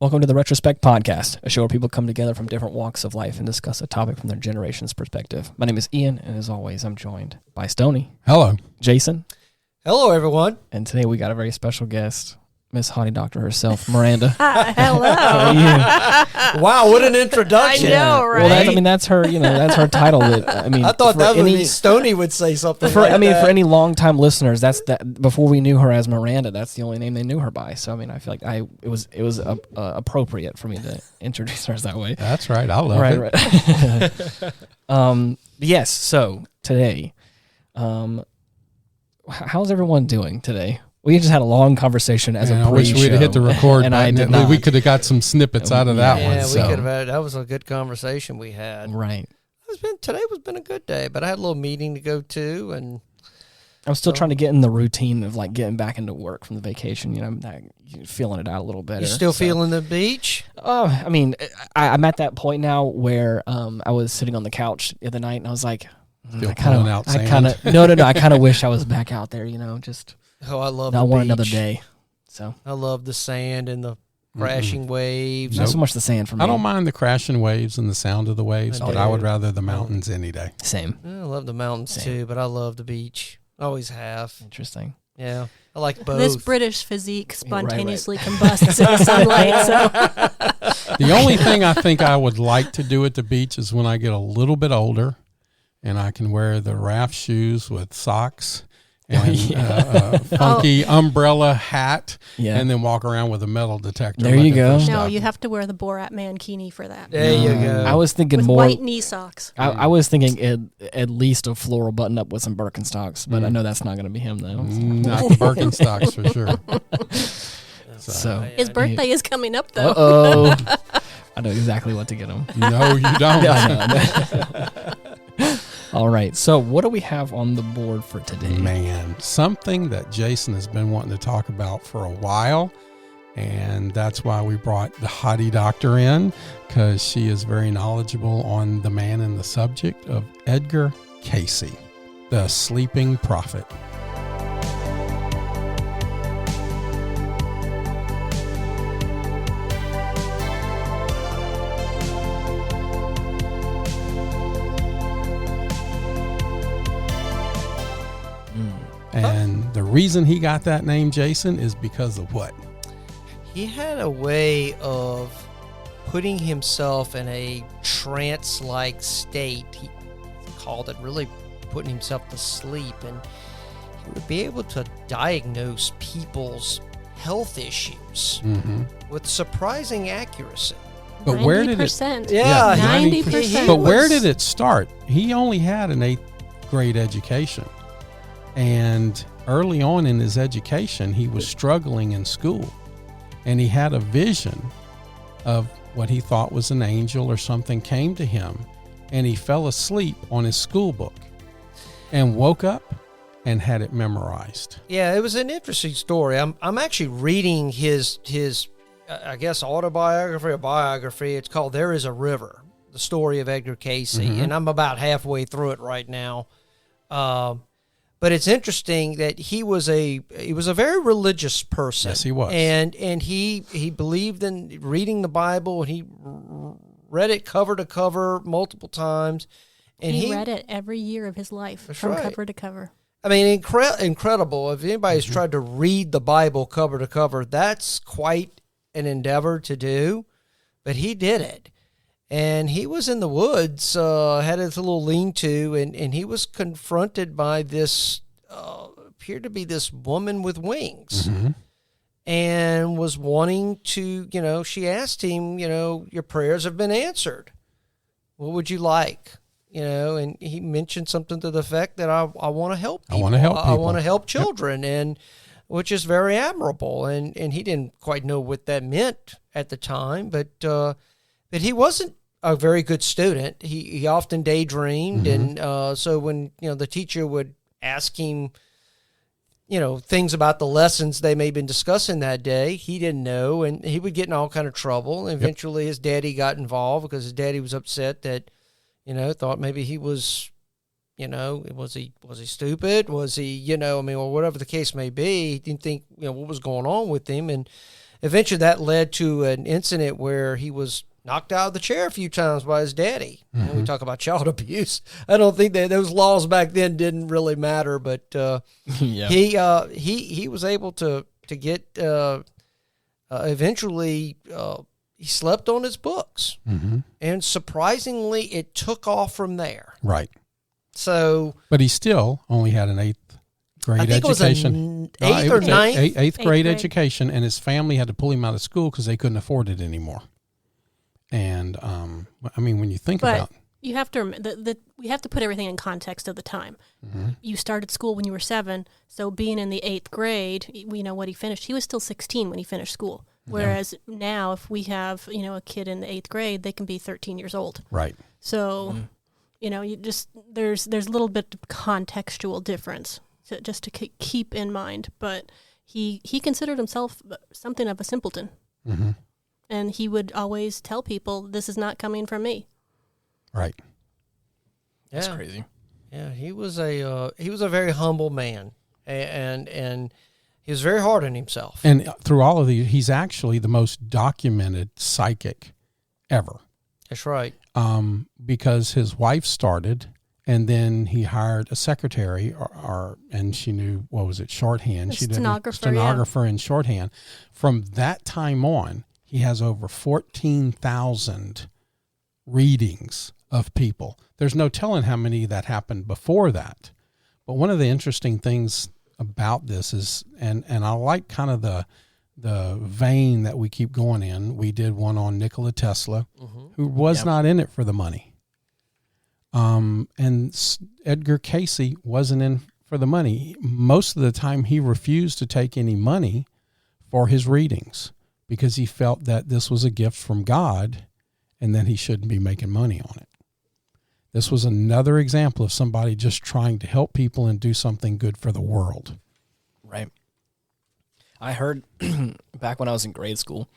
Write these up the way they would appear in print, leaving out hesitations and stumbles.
Welcome to the Retrospect podcast, a show where people come together from different walks of life and discuss a topic from their generation's perspective. My name is Ian, and as always, I'm joined by Stoney. Hello. Jason. Hello, everyone. And today we got a very special guest, Miss Hottie Doctor herself, Miranda. Hello. How are you? Wow, what an introduction. I know, right? Well, that's her, that's her title. I thought that would be Stoney would say something for that. any longtime listeners, that's that. Before we knew her as Miranda, that's the only name they knew her by. So I feel like it was appropriate for me to introduce her that way. That's right. I love it. Right. Yes. So today, how's everyone doing today? We just had a long conversation as a pre-show. I wish we'd have hit the record button. I did We could have got some snippets out of that one. Yeah, we could have had. That was a good conversation we had. Right. Today has been a good day, but I had a little meeting to go to, and I'm still trying to get in the routine of like getting back into work from the vacation. I'm feeling it out a little better. You still feeling the beach? I'm at that point now where I was sitting on the couch the other night, and I was like, I kind of wish I was back out there. Just. Oh, I love. I the want beach. another day. So I love the sand and the crashing waves. Not so much the sand for me. I don't mind the crashing waves and the sound of the waves, but I would rather the mountains any day. Same. I love the mountains too, but I love the beach. Always have. Interesting. Yeah, I like both. This British physique spontaneously combusts in the sunlight. So The only thing I think I would like to do at the beach is when I get a little bit older, and I can wear the raft shoes with socks. And funky umbrella hat, and then walk around with a metal detector. There you go. No, you have to wear the Borat mankini for that. There you go. I was thinking with more white knee socks. I was thinking at least a floral button up with some Birkenstocks, but I know that's not going to be him though. Not the Birkenstocks for sure. So his birthday is coming up though. Uh-oh. I know exactly what to get him. No, you don't. No. All right, so what do we have on the board for today? Man, something that Jason has been wanting to talk about for a while, and that's why we brought the Hottie Doctor in, because she is very knowledgeable on the man and the subject of Edgar Cayce, the sleeping prophet. And the reason he got that name, Jason, is because of what? He had a way of putting himself in a trance-like state. He called it really putting himself to sleep. And he would be able to diagnose people's health issues with surprising accuracy. But 90%. where did it? Yeah, 90%. But where did it start? He only had an 8th grade education. And early on in his education, he was struggling in school, and he had a vision of what he thought was an angel or something came to him, and he fell asleep on his school book and woke up and had it memorized. Yeah, it was an interesting story. I'm actually reading his I guess autobiography or biography. It's called "There Is a River: The Story of Edgar Cayce," and I'm about halfway through it right now. But it's interesting that he was a very religious person. Yes, he was. And he believed in reading the Bible, and he read it cover to cover multiple times. And he read it every year of his life from cover to cover. I mean, incredible. If anybody's tried to read the Bible cover to cover, that's quite an endeavor to do. But he did it. And he was in the woods, had his little lean-to, and he was confronted by this, appeared to be this woman with wings, and was wanting to, she asked him, your prayers have been answered. What would you like? And he mentioned something to the effect that I want to help people. I want to help people. I want to help children, and which is very admirable. And he didn't quite know what that meant at the time, but he wasn't a very good student. He often daydreamed, and so when the teacher would ask him, things about the lessons they may have been discussing that day, he didn't know, and he would get in all kind of trouble. And eventually, his daddy got involved because his daddy was upset that, thought maybe he was, was he stupid? Was he, or whatever the case may be. He didn't think, what was going on with him, and eventually that led to an incident where he was knocked out of the chair a few times by his daddy. Mm-hmm. And we talk about child abuse. I don't think that those laws back then didn't really matter, but he was able to get eventually he slept on his books. Mm-hmm. And surprisingly, it took off from there. Right. So, but he still only had an 8th grade education. Eighth grade education, and his family had to pull him out of school because they couldn't afford it anymore. And I mean, when you think about, you have to we have to put everything in context of the time. Mm-hmm. You started school when you were 7, so being in the 8th grade, we know what he finished. He was still 16 when he finished school. Whereas now, if we have a kid in the 8th grade, they can be 13 years old. Right. So, you just there's a little bit of contextual difference just to keep in mind. But he considered himself something of a simpleton. Mm-hmm. And he would always tell people, "This is not coming from me." Right. That's crazy. Yeah, he was a very humble man, and he was very hard on himself. And through all of these, he's actually the most documented psychic ever. That's right. Because his wife started, and then he hired a secretary, and she knew, what was it, shorthand. She did stenographer in shorthand. From that time on, he has over 14,000 readings of people. There's no telling how many that happened before that. But one of the interesting things about this is, and I like kind of the vein that we keep going in. We did one on Nikola Tesla, who was not in it for the money. And Edgar Cayce wasn't in for the money. Most of the time he refused to take any money for his readings because he felt that this was a gift from God and that he shouldn't be making money on it. This was another example of somebody just trying to help people and do something good for the world. Right. I heard back when I was in grade school,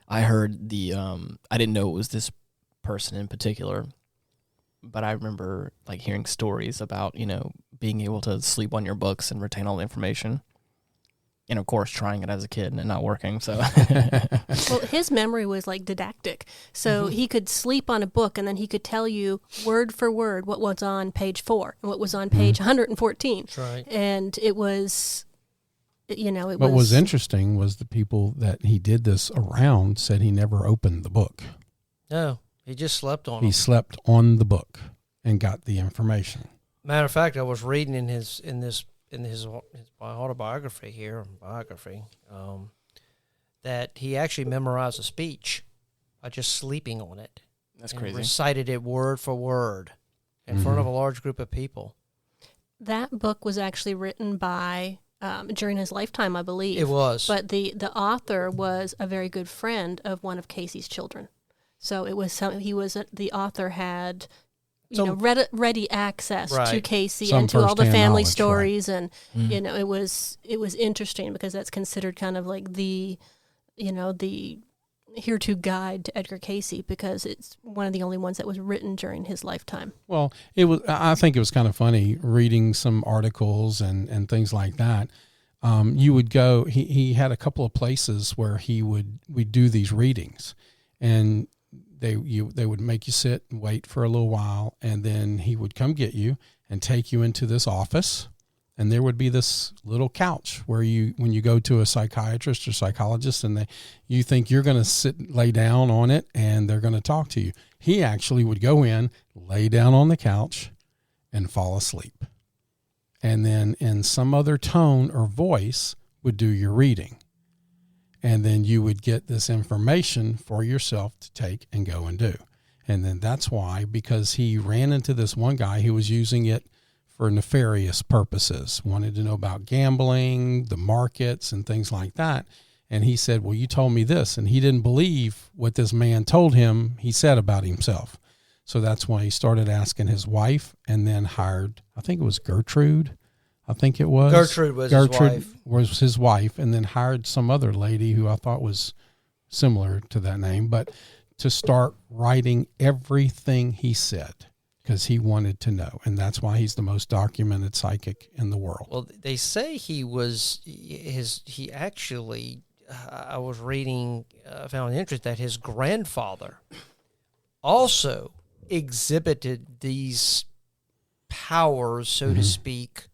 I heard I didn't know it was this person in particular, but I remember like hearing stories about, being able to sleep on your books and retain all the information. And of course, trying it as a kid and it not working. So, well, his memory was like didactic. So he could sleep on a book and then he could tell you word for word what was on page 4 and what was on page 114. That's right. And it was, What was interesting was the people that he did this around said he never opened the book. No, he just slept on it. He slept on the book and got the information. Matter of fact, I was reading in his autobiography that he actually memorized a speech by just sleeping on it. That's crazy. Recited it word for word in front of a large group of people. That book was actually written by during his lifetime, I believe. It was. But the author was a very good friend of one of Cayce's children. So it was the author had ready access to Cayce and to all the family stories, right. And it was interesting because that's considered kind of like the hereto guide to Edgar Cayce because it's one of the only ones that was written during his lifetime. Well, I think it was kind of funny reading some articles and things like that. You would go. He had a couple of places where we'd do these readings, and they would make you sit and wait for a little while, and then he would come get you and take you into this office, and there would be this little couch where when you go to a psychiatrist or psychologist and you think you're going to lay down on it and they're going to talk to you. He actually would go in, lay down on the couch, and fall asleep. And then in some other tone or voice would do your reading. And then you would get this information for yourself to take and go and do. And then that's why, because he ran into this one guy who was using it for nefarious purposes, wanted to know about gambling, the markets, and things like that. And he said, well, you told me this. And he didn't believe what this man told him he said about himself. So that's why he started asking his wife and then hired, I think it was Gertrude. Gertrude was his wife, and then hired some other lady who I thought was similar to that name, but to start writing everything he said because he wanted to know, and that's why he's the most documented psychic in the world. Well, they say he actually I was reading, found interest that his grandfather also exhibited these powers, so to speak,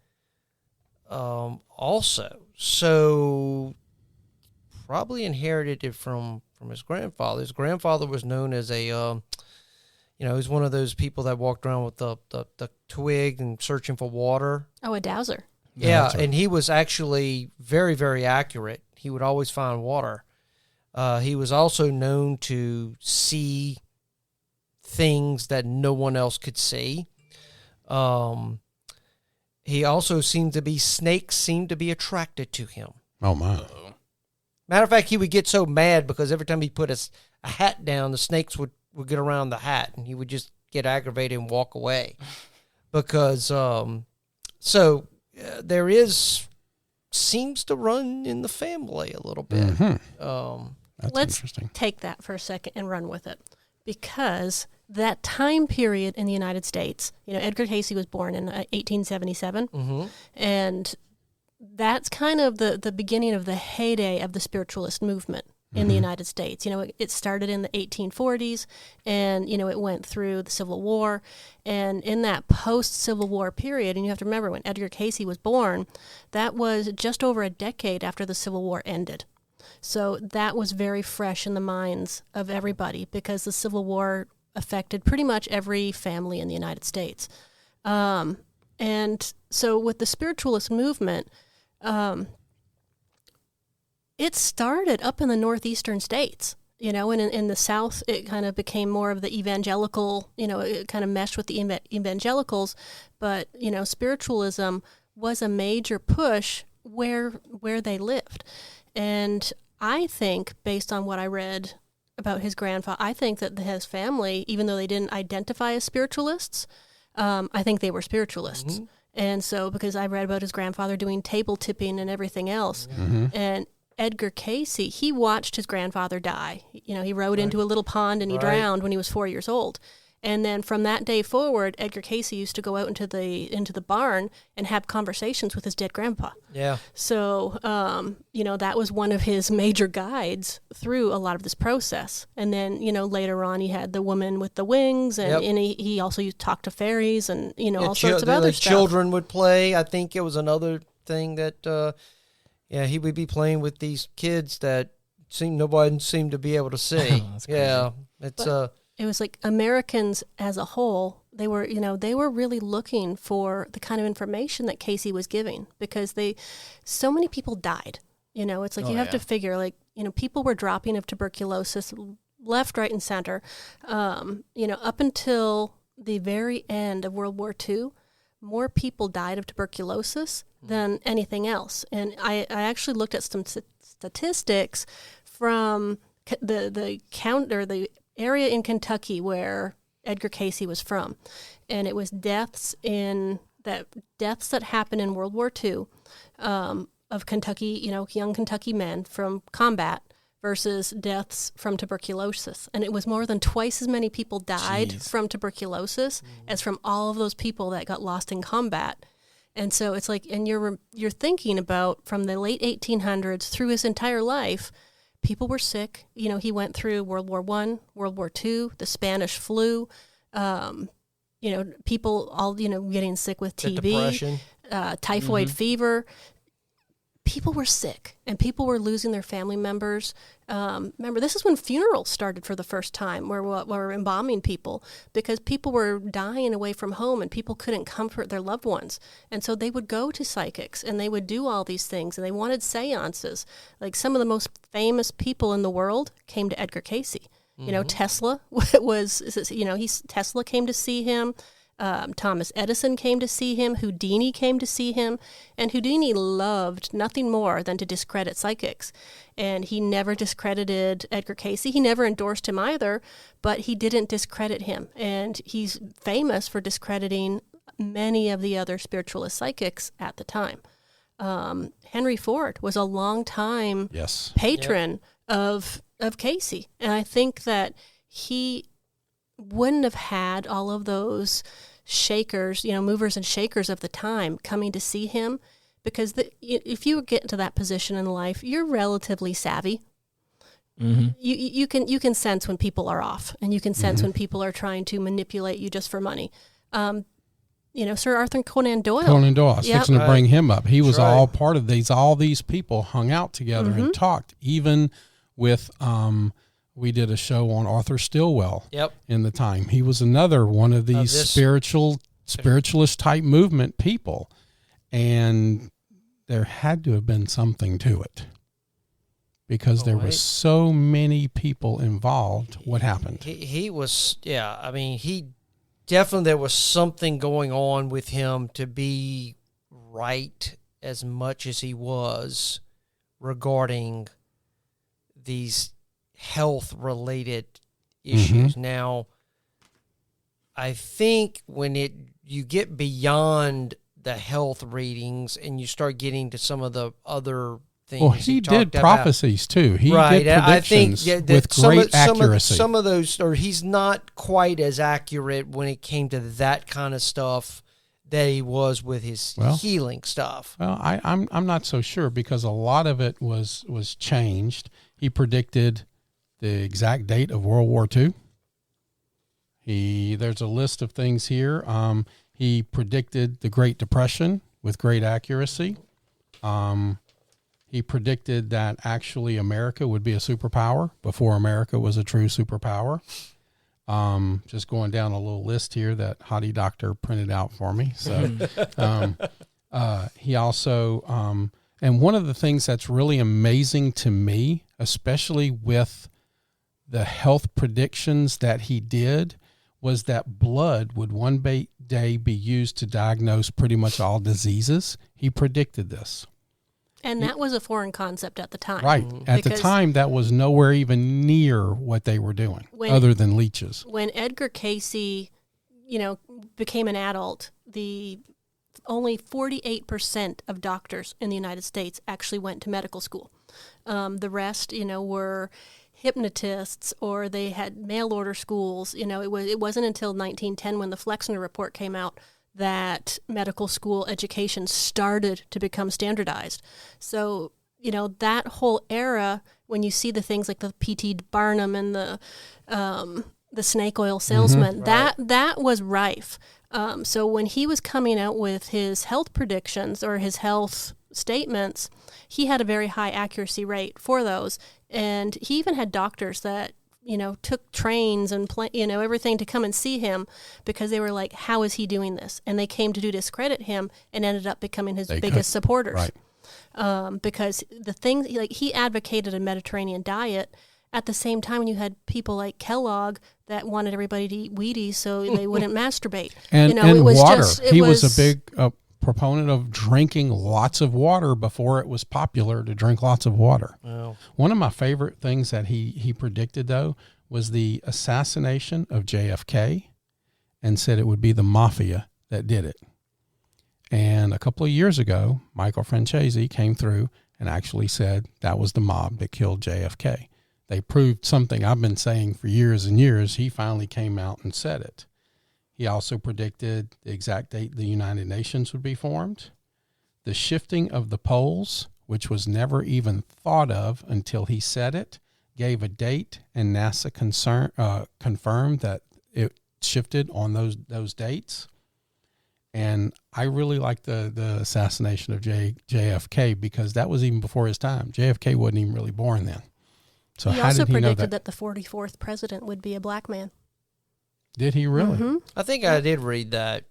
also. So probably inherited it from his grandfather. His grandfather was known as a, he was one of those people that walked around with the twig and searching for water. Oh, a dowser. Yeah, and he was actually very, very accurate. He would always find water. He was also known to see things that no one else could see. He also snakes seemed to be attracted to him. Oh, my. Matter of fact, he would get so mad because every time he put a hat down, the snakes would get around the hat, and he would just get aggravated and walk away. Because, there seems to run in the family a little bit. Mm-hmm. That's Let's interesting. take that for a second and run with it. Because that time period in the United States, Edgar Cayce was born in 1877, and that's kind of the beginning of the heyday of the spiritualist movement in the United States. It started in the 1840s, and, it went through the Civil War. And in that post-Civil War period, and you have to remember when Edgar Cayce was born, that was just over a decade after the Civil War ended. So that was very fresh in the minds of everybody because the Civil War affected pretty much every family in the United States. And so with the spiritualist movement, it started up in the northeastern states, and in the South, it kind of became more of the evangelical, it kind of meshed with the evangelicals, but, spiritualism was a major push where they lived. And I think, based on what I read about his grandfather, I think that his family, even though they didn't identify as spiritualists, I think they were spiritualists. And so, because I read about his grandfather doing table tipping and everything else, and Edgar Cayce, he watched his grandfather die. He rode into a little pond and he drowned when he was 4 years old. And then from that day forward, Edgar Cayce used to go out into the barn and have conversations with his dead grandpa. Yeah. So, that was one of his major guides through a lot of this process. And then, later on, he had the woman with the wings, and, and he also used to talk to fairies and, all sorts of other stuff. Children would play. I think it was another thing that, he would be playing with these kids that nobody seemed to be able to see. Yeah. It was like Americans as a whole, they were really looking for the kind of information that Cayce was giving because so many people died. It's like you have to figure people were dropping of tuberculosis left, right, and center. Up until the very end of World War II, more people died of tuberculosis than anything else. And I actually looked at some statistics from the area in Kentucky where Edgar Cayce was from, and it was deaths that happened in World War II of Kentucky, young Kentucky men from combat versus deaths from tuberculosis, and it was more than twice as many people died from tuberculosis as from all of those people that got lost in combat. And so it's like, and you're thinking about from the late 1800s through his entire life. People were sick. He went through World War I, World War II, the Spanish flu. People all, getting sick with TB, depression, typhoid fever. People were sick, and people were losing their family members. Remember, this is when funerals started for the first time, where we're embalming people, because people were dying away from home, and people couldn't comfort their loved ones. And so they would go to psychics, and they would do all these things, and they wanted seances. Like some of the most famous people in the world came to Edgar Cayce. Tesla Tesla came to see him. Thomas Edison came to see him, Houdini came to see him, and Houdini loved nothing more than to discredit psychics. And he never discredited Edgar Cayce. He never endorsed him either, but he didn't discredit him. And he's famous for discrediting many of the other spiritualist psychics at the time. Henry Ford was a long-time patron of Cayce. And I think that he wouldn't have had all of those shakers, movers and shakers of the time coming to see him because if you get to that position in life, you're relatively savvy. Mm-hmm. You can sense when people are off, and you can sense when people are trying to manipulate you just for money. Sir Arthur Conan Doyle. I was fixing to bring him up. He was all part of these. All these people hung out together and talked. Even with we did a show on Arthur Stilwell. In the time, he was another one of these spiritualist type movement people, and there had to have been something to it. Because there were so many people involved. What happened? He was, he definitely, there was something going on with him to be right as much as he was regarding these health-related issues. Now, I think when you get beyond the health readings and you start getting to some of the other things. Well, he did prophecies too. He did predictions with great accuracy. Some of those, or he's not quite as accurate when it came to that kind of stuff that he was with his healing stuff. Well, I'm not so sure, because a lot of it was changed. He predicted the exact date of World War II. There's a list of things here. He predicted the Great Depression with great accuracy. He predicted that actually America would be a superpower before America was a true superpower. Just going down a little list here that Hottie Doctor printed out for me. So he also, and one of the things that's really amazing to me, especially with the health predictions that he did, was that blood would one day be used to diagnose pretty much all diseases. He predicted this. And that was a foreign concept at the time. Right. At the time, that was nowhere even near what they were doing, other than leeches. When Edgar Cayce, became an adult, only 48% of doctors in the United States actually went to medical school. The rest, were hypnotists, or they had mail order schools. It wasn't until 1910 when the Flexner Report came out that medical school education started to become standardized. So, that whole era, when you see the things like the P.T. Barnum and the snake oil salesman, that was rife. So when he was coming out with his health predictions or his health statements, he had a very high accuracy rate for those. And he even had doctors that took trains and everything to come and see him, because they were like, how is he doing this? And they came to discredit him, and ended up becoming his biggest supporters. Right. Because the things, he advocated a Mediterranean diet. At the same time, when you had people like Kellogg that wanted everybody to eat Wheaties so they wouldn't masturbate. And it was water. He was a big proponent of drinking lots of water before it was popular to drink lots of water. Wow. One of my favorite things that he predicted, though, was the assassination of JFK, and said it would be the mafia that did it. And a couple of years ago, Michael Francese came through and actually said that was the mob that killed JFK. They proved something I've been saying for years and years. He finally came out and said it. He also predicted the exact date the United Nations would be formed. The shifting of the poles, which was never even thought of until he said it, gave a date, and NASA confirmed that it shifted on those dates. And I really like the assassination of JFK, because that was even before his time. JFK wasn't even really born then. So he how also did he predicted know that the 44th president would be a black man. Did he really? Mm-hmm. I think I did read that.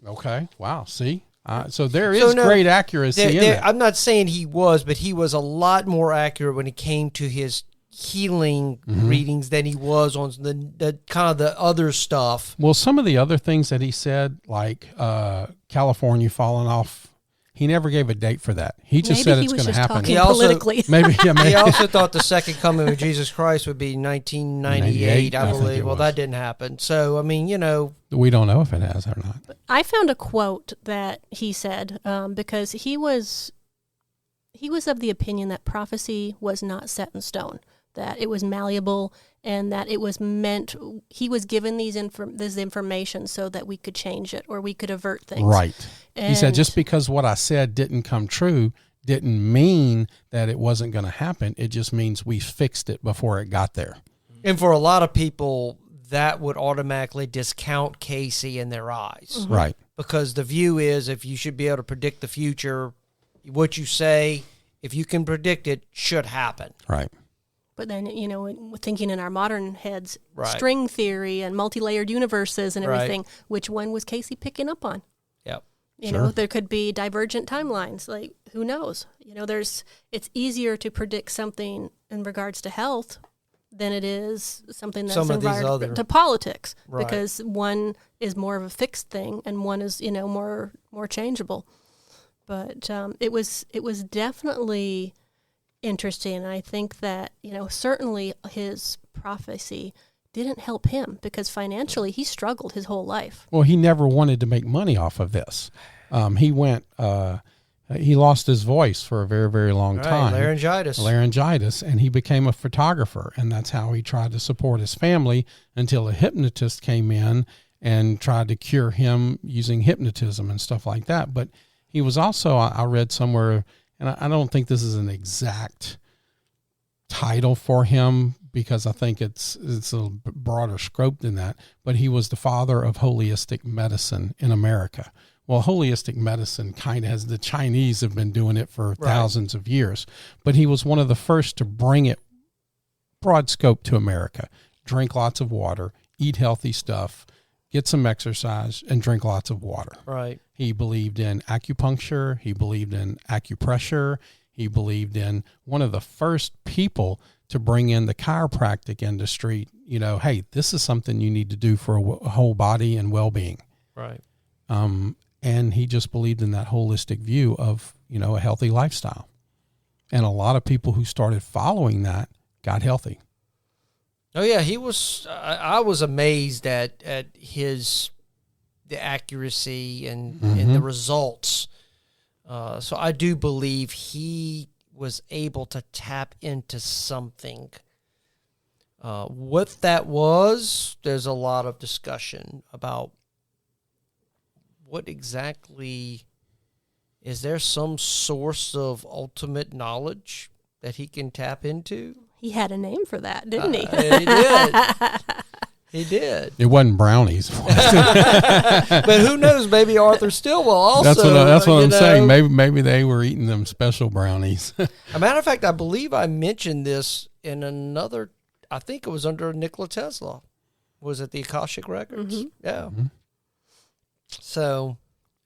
Okay. Wow. See? So there is great accuracy in that. I'm not saying he was, but he was a lot more accurate when it came to his healing readings than he was on the kind of the other stuff. Well, some of the other things that he said, like California falling off, he never gave a date for that. He just said it's going to happen. He also, maybe. He also thought the second coming of Jesus Christ would be 1998, I believe. Well, that didn't happen. So, I mean, we don't know if it has or not. I found a quote that he said, because he was of the opinion that prophecy was not set in stone, that it was malleable and that it was meant, he was given this information so that we could change it or we could avert things. Right. He said, just because what I said didn't come true didn't mean that it wasn't going to happen. It just means we fixed it before it got there. And for a lot of people, that would automatically discount Cayce in their eyes. Mm-hmm. Right. Because the view is, if you should be able to predict the future, what you say, if you can predict it, should happen. Right. But then, thinking in our modern heads, right. string theory and multi-layered universes and everything, right. Which one was Cayce picking up on? Yep. There could be divergent timelines. Like, who knows? It's easier to predict something in regards to health than it is something that's in regards to politics, right. Because one is more of a fixed thing and one is, more changeable. But it was definitely interesting. And I think that, certainly his prophecy didn't help him because financially he struggled his whole life. Well, he never wanted to make money off of this. He lost his voice for a very, very long time. Laryngitis. And he became a photographer. And that's how he tried to support his family until a hypnotist came in and tried to cure him using hypnotism and stuff like that. But he was also, I read somewhere, and I don't think this is an exact title for him because I think it's a broader scope than that, but he was the father of holistic medicine in America. Well, holistic medicine kind of has, the Chinese have been doing it for thousands of years, but he was one of the first to bring it broad scope to America. Drink lots of water, eat healthy stuff, get some exercise, and drink lots of water. Right. He believed in acupuncture. He believed in acupressure. He believed in one of the first people to bring in the chiropractic industry. Hey, this is something you need to do for a whole body and well-being. Right. And he just believed in that holistic view of, a healthy lifestyle. And a lot of people who started following that got healthy. Oh yeah, he was. I was amazed at the accuracy and the results. So I do believe he was able to tap into something. What that was, there's a lot of discussion about what exactly. Is there some source of ultimate knowledge that he can tap into? He had a name for that, didn't he? He did. He did. It wasn't brownies. But who knows? Maybe Arthur Stilwell also. That's what I'm saying. Maybe they were eating them special brownies. A matter of fact, I believe I mentioned this in another, I think it was under Nikola Tesla. Was it the Akashic Records? Mm-hmm. Yeah. Mm-hmm. So,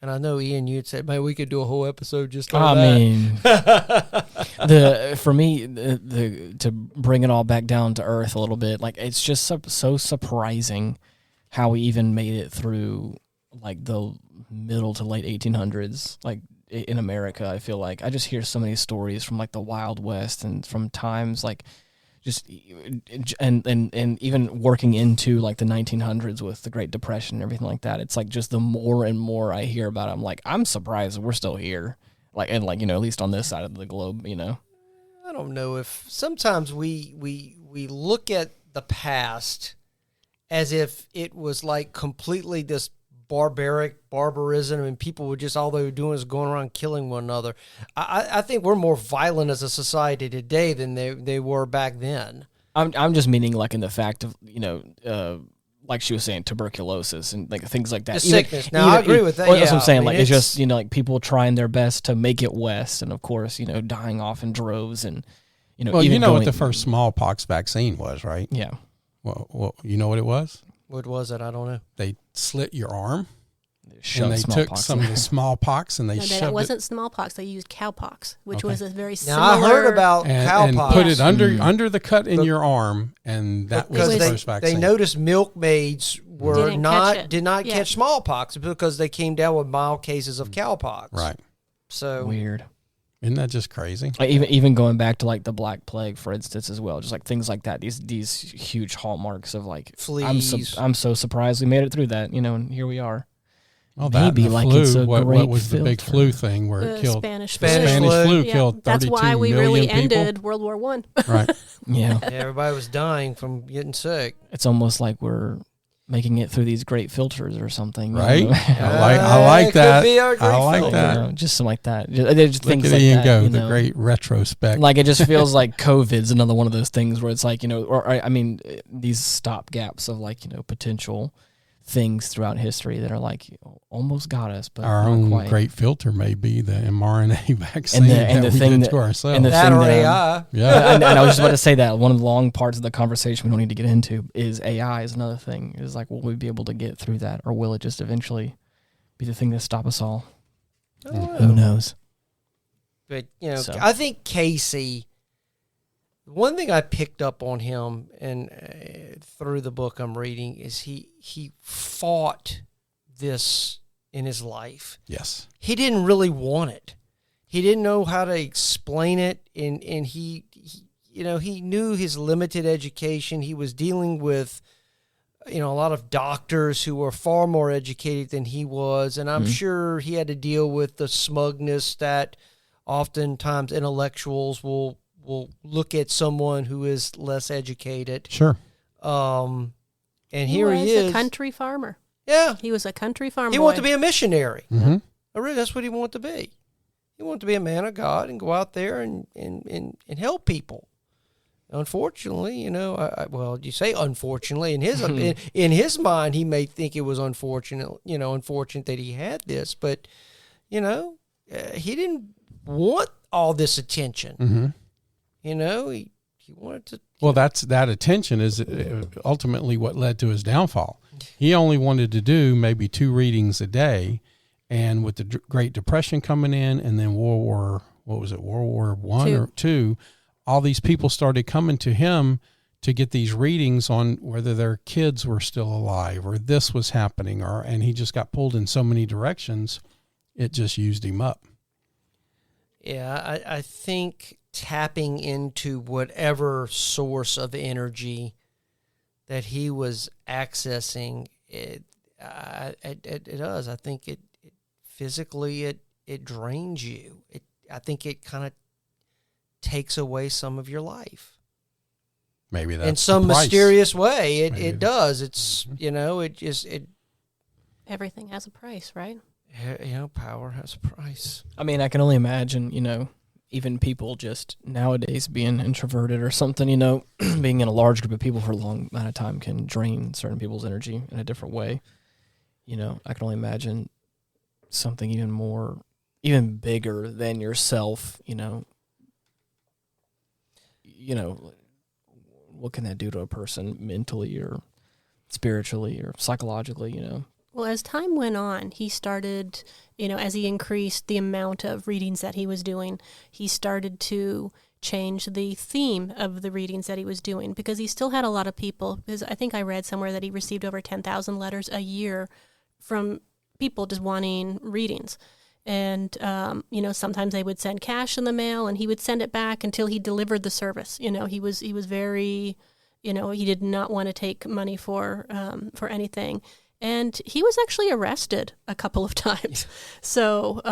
and I know, Ian, you'd say, maybe we could do a whole episode just on that. For me, to bring it all back down to earth a little bit, like it's just so surprising how we even made it through like the middle to late 1800s, like in America. I feel like I just hear so many stories from like the Wild West and from times like just and even working into like the 1900s with the Great Depression and everything like that. It's like just the more and more I hear about it, I'm like, I'm surprised we're still here. Like, and like, at least on this side of the globe, I don't know if sometimes we look at the past as if it was like completely this barbarism and people were just, all they were doing is going around killing one another. I think we're more violent as a society today than they were back then. I'm just meaning like in the fact of, like she was saying, tuberculosis and like things like that. The sickness. Now, I agree with that. Yeah, that's what I'm saying. Like, it's just, like people trying their best to make it west. And of course, dying off in droves and, well, even what the first smallpox vaccine was, right? Yeah. Well, you know what it was? What was it? I don't know. They slit your arm. And they took some of the smallpox and they shoved it. That wasn't smallpox. They used cowpox, which was a very similar. Now, I heard about cowpox. And put it under the cut in your arm, and that was the first vaccine. They noticed milkmaids did not catch smallpox because they came down with mild cases of cowpox. Right. So weird. Isn't that just crazy? Like even going back to like the Black Plague, for instance, as well, just like things like that. These huge hallmarks of like fleas. I'm so surprised we made it through that, and here we are. Well, maybe that like flu, it's a what great was the big filter. flu thing where it killed Spanish flu yeah, killed 32 that's why we million really people. ended World War One. Right. Yeah. Everybody was dying from getting sick. It's almost like we're making it through these great filters or something. Right. You know? I like It that. could be our great I like filter. that. You know, just something like that. Just Look things at like Ian that. go, you the know? great retrospect. Like it just feels like COVID's another one of those things where it's like, you know, or I mean, these stop gaps of like, you know, potential things throughout history that are like almost got us, but our not own quite. great filter may be the mRNA vaccine and that the we thing did that- to ourselves. and the That thing or that, AI. yeah. and I was just about to say that one of the long parts of the conversation we don't need to get into is AI is another thing. Is like, will we be able to get through that, or will it just eventually be the thing that stop us all? Who knows? But, you know, So. I think Cayce, one thing I picked up on him and through the book I'm reading is he fought this in his life. Yes. He didn't really want it. He didn't know how to explain it, and he you know, he knew his limited education. He was dealing with, you know, a lot of doctors who were far more educated than he was, and I'm sure he had to deal with the smugness that oftentimes intellectuals will look at someone who is less educated. Sure. And He here was he is. a country farmer. Yeah. He was a country farmer. He wanted to be a missionary. Mm-hmm. Really, that's what he wanted to be. He wanted to be a man of God and go out there and help people. Unfortunately, you know, well, you say unfortunately, in his in his mind, he may think it was unfortunate that he had this, but you know, he didn't want all this attention. Mm-hmm. You know, he wanted to. Well, that attention is ultimately what led to his downfall. He only wanted to do maybe 2 readings a day, and with the Great Depression coming in, and then World War I or II, all these people started coming to him to get these readings on whether their kids were still alive or this was happening, and he just got pulled in so many directions, it just used him up. Yeah, I think tapping into whatever source of energy that he was accessing, it does. I think it physically it drains you. I think it kind of takes away some of your life. Maybe that's in some the price. mysterious way. Maybe It does. It's you know it Everything has a price, right? you know, power has a price. I mean, I can only imagine, you know, even people just nowadays being introverted or something, you know, being in a large group of people for a long amount of time can drain certain people's energy in a different way. You know, I can only imagine something even bigger than yourself, you know, what can that do to a person mentally or spiritually or psychologically, you know? Well, as time went on, he started, you know, as he increased the amount of readings that he was doing, he started to change the theme of the readings that he was doing because he still had a lot of people. Because I think I read somewhere that he received over 10,000 letters a year from people just wanting readings. And, you know, sometimes they would send cash in the mail and he would send it back until he delivered the service. You know, he was very, you know, he did not want to take money for anything. And he was actually arrested a couple of times. So,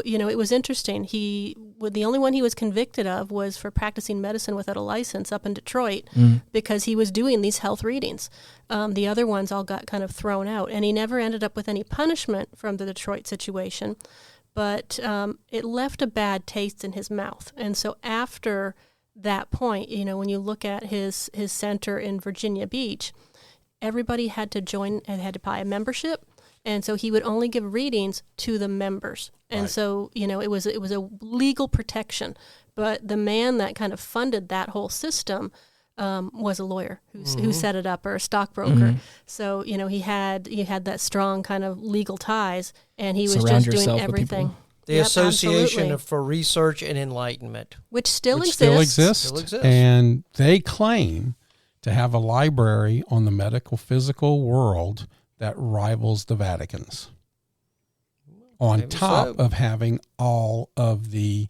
you know, it was interesting. The only one he was convicted of was for practicing medicine without a license up in Detroit because he was doing these health readings. The other ones all got kind of thrown out, and he never ended up with any punishment from the Detroit situation. But it left a bad taste in his mouth. And so after that point, you know, when you look at his center in Virginia Beach, everybody had to join and had to buy a membership, and so he would only give readings to the members. And Right. so, you know, it was a legal protection. But the man that kind of funded that whole system was a lawyer who set it up, or a stockbroker. So, you know, he had that strong kind of legal ties, and he was Surround just doing yourself with everything. people. The Yep, Association absolutely. for Research and Enlightenment. Which still Which exists. Still exists. And they claim to have a library on the medical physical world that rivals the Vatican's. On Maybe top so. of having all of the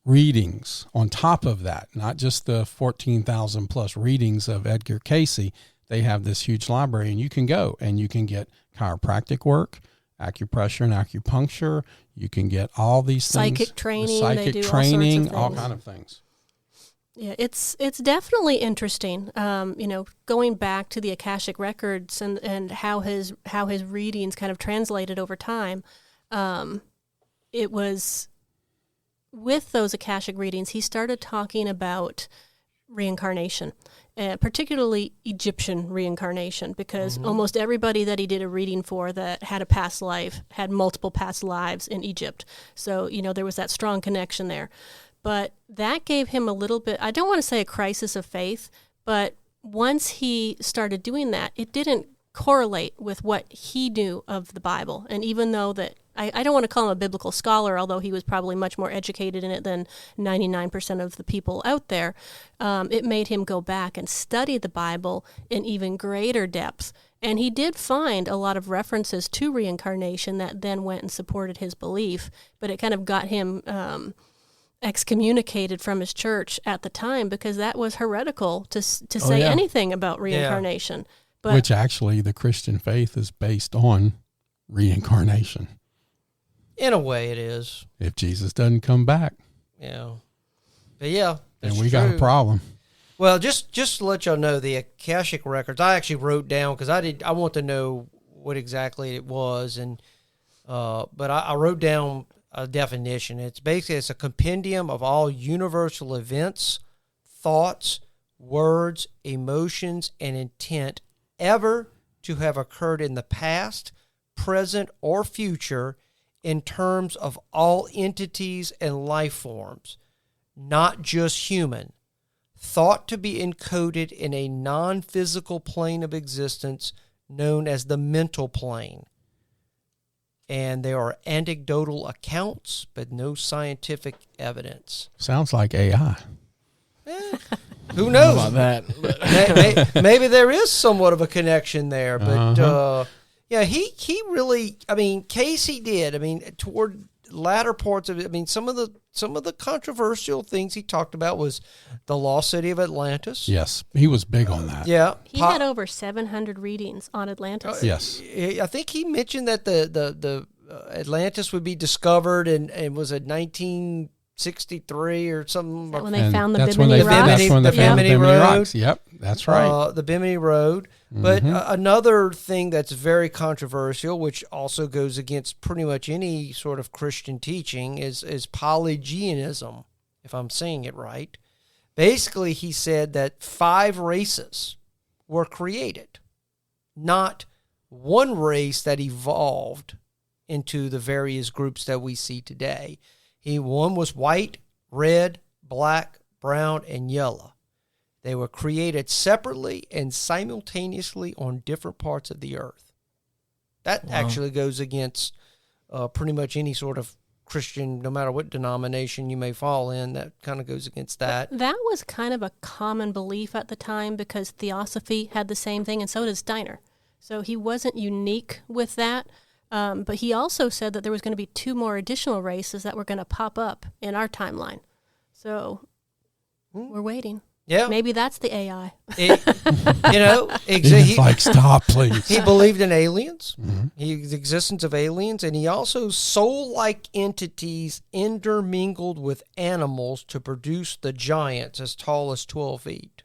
readings, on top of that, not just the 14,000 plus readings of Edgar Cayce, they have this huge library, and you can go and you can get chiropractic work, acupressure and acupuncture. You can get all these things. Psychic training. Psychic they do training, all kind of things. Yeah, it's definitely interesting. Going back to the Akashic records and how his readings kind of translated over time. It was with those Akashic readings, he started talking about reincarnation, particularly Egyptian reincarnation, because almost everybody that he did a reading for that had a past life had multiple past lives in Egypt. So, there was that strong connection there. But that gave him a little bit, I don't want to say a crisis of faith, but once he started doing that, it didn't correlate with what he knew of the Bible. And even though that, I don't want to call him a biblical scholar, although he was probably much more educated in it than 99% of the people out there, it made him go back and study the Bible in even greater depth. And he did find a lot of references to reincarnation that then went and supported his belief, but it kind of got him excommunicated from his church at the time because that was heretical to say anything about reincarnation. Yeah. But, which actually the Christian faith is based on reincarnation. In a way, it is. If Jesus doesn't come back, yeah, but yeah, then we got a problem. Well, just to let y'all know, the Akashic records I actually wrote down because I want to know what exactly it was, and but I wrote down a definition. It's a compendium of all universal events, thoughts, words, emotions, and intent ever to have occurred in the past, present, or future in terms of all entities and life forms, not just human, thought to be encoded in a non-physical plane of existence known as the mental plane. And there are anecdotal accounts, but no scientific evidence. Sounds like AI. Who knows? How about that? Maybe there is somewhat of a connection there, but yeah, he really. I mean, Cayce did. I mean, toward latter parts of it. I mean, some of the controversial things he talked about was the lost city of Atlantis. Yes, he was big on that. Yeah, he had over 700 readings on Atlantis. Yes, I think he mentioned that the Atlantis would be discovered and was it 1963 or something. When they found the Bimini Rocks. That's when they found the Bimini Rocks. Yep, that's right. The Bimini Road. But another thing that's very controversial, which also goes against pretty much any sort of Christian teaching, is Polygenism, if I'm saying it right. Basically, he said that 5 races were created, not one race that evolved into the various groups that we see today. One was white, red, black, brown, and yellow. They were created separately and simultaneously on different parts of the earth. That actually goes against pretty much any sort of Christian, no matter what denomination you may fall in, that kind of goes against that. That was kind of a common belief at the time because Theosophy had the same thing, and so did Steiner. So he wasn't unique with that. But he also said that there was going to be 2 more additional races that were going to pop up in our timeline. So we're waiting. Yeah, maybe that's the AI. He's like, stop, please. He believed in aliens, the existence of aliens, and he also soul-like entities intermingled with animals to produce the giants as tall as 12 feet.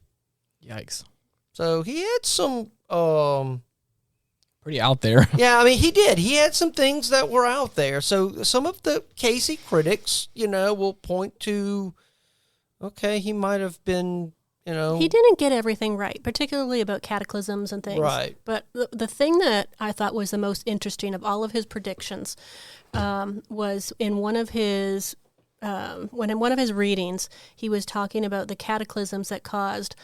Yikes! So he had some pretty out there. Yeah, I mean, he did. He had some things that were out there. So some of the Cayce critics, will point to, okay, he might have been, He didn't get everything right, particularly about cataclysms and things. Right. But the thing that I thought was the most interesting of all of his predictions was in one of his readings, he was talking about the cataclysms that caused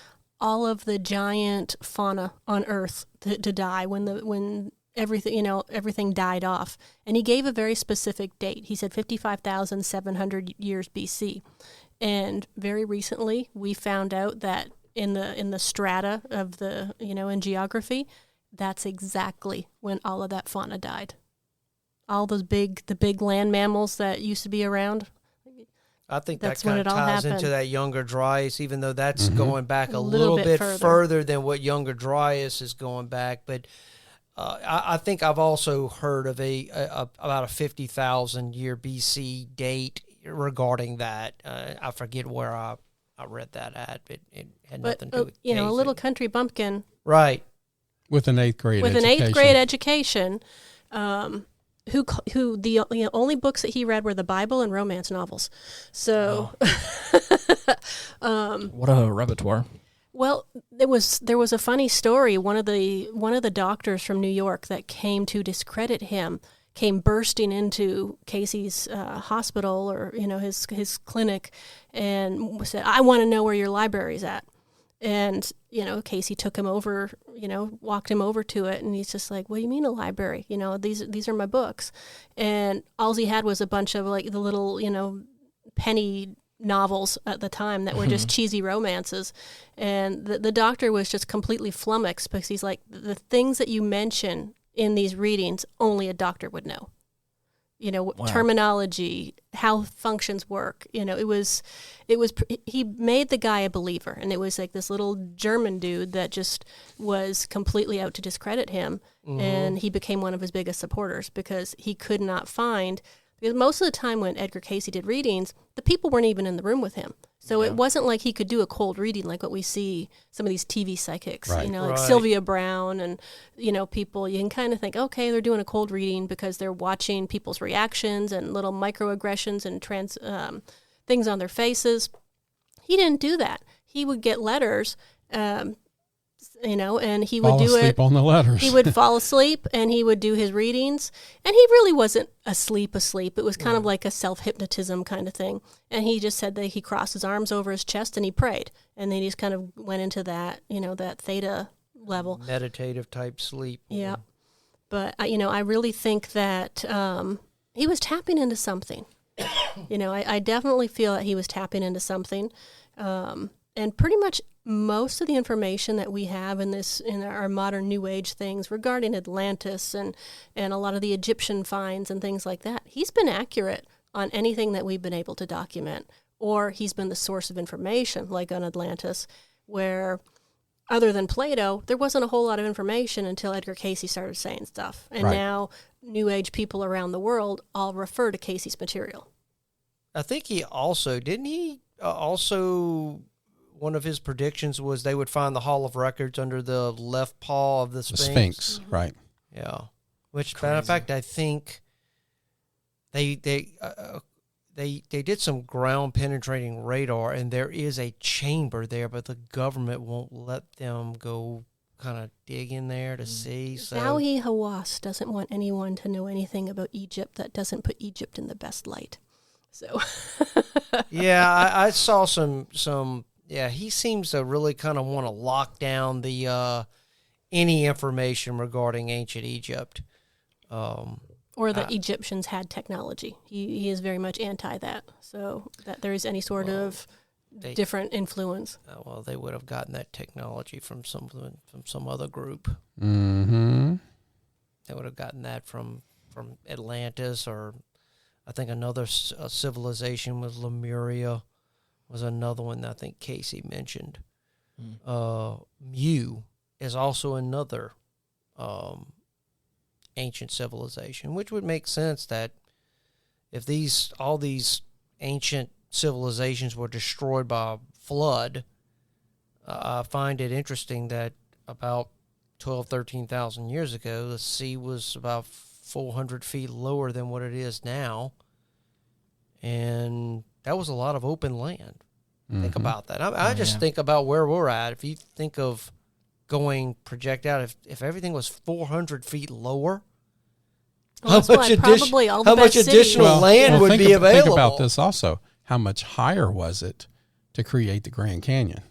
all of the giant fauna on Earth to die when everything died off. And he gave a very specific date. He said 55,700 years BC. And very recently, we found out that in the strata of the in geography, that's exactly when all of that fauna died. All those the big land mammals that used to be around. I think that's that kind when of it all ties happened. into that Younger Dryas, even though that's going back a little little bit further. further than what Younger Dryas is going back. But I think I've also heard of about a 50,000 year BC date regarding that. I forget where I read that at, but it had nothing to do with a Cayce. little country bumpkin, right? With an 8th grade with education. an 8th grade education, who the only books that he read were the Bible and romance novels. So, what a repertoire. Well, there was a funny story. One of the doctors from New York that came to discredit him came bursting into Cayce's hospital, or his clinic, and said, "I want to know where your library's at." And Cayce took him over, walked him over to it, and he's just like, "What do you mean a library? These are my books." And all he had was a bunch of like the little penny novels at the time that were just cheesy romances. And the doctor was just completely flummoxed, because he's like, the things that you mention in these readings, only a doctor would know. Wow. Terminology, how functions work. He made the guy a believer, and it was like this little German dude that just was completely out to discredit him. And he became one of his biggest supporters, because he could not find, because most of the time when Edgar Cayce did readings, the people weren't even in the room with him. So it wasn't like he could do a cold reading like what we see some of these TV psychics, right. Like Sylvia Brown and, people. You can kind of think, okay, they're doing a cold reading because they're watching people's reactions and little microaggressions and things on their faces. He didn't do that. He would get letters, and he would do it on the letters. He would fall asleep, and he would do his readings, and he really wasn't asleep. It was kind of like a self-hypnotism kind of thing. And he just said that he crossed his arms over his chest and he prayed, and then he just kind of went into that, that theta level, meditative type sleep. Yeah. But I really think that he was tapping into something. I definitely feel that he was tapping into something. And pretty much most of the information that we have in our modern New Age things regarding Atlantis and a lot of the Egyptian finds and things like that, he's been accurate on anything that we've been able to document, or he's been the source of information, like on Atlantis, where other than Plato, there wasn't a whole lot of information until Edgar Cayce started saying stuff. And now New Age people around the world all refer to Cayce's material. I think he also, didn't he one of his predictions was they would find the Hall of Records under the left paw of the Sphinx. The Sphinx, right. Yeah. Which, matter of fact, I think they did some ground-penetrating radar, and there is a chamber there, but the government won't let them go kind of dig in there to see. So Zahi Hawass doesn't want anyone to know anything about Egypt that doesn't put Egypt in the best light. So yeah, I saw some. Yeah, he seems to really kind of want to lock down the any information regarding ancient Egypt. Or that Egyptians had technology. He is very much anti that. So that there is any sort of different influence. Well, they would have gotten that technology from some other group. Mm-hmm. They would have gotten that from Atlantis, or I think another civilization with Lemuria was another one that I think Cayce mentioned. Mu is also another ancient civilization, which would make sense that if all these ancient civilizations were destroyed by a flood, I find it interesting that about 13,000 years ago, the sea was about 400 feet lower than what it is now. And that was a lot of open land. Think about that. I just think about where we're at. If you think of project out, if everything was 400 feet lower, how much additional land would be available? Think about this also. How much higher was it to create the Grand Canyon?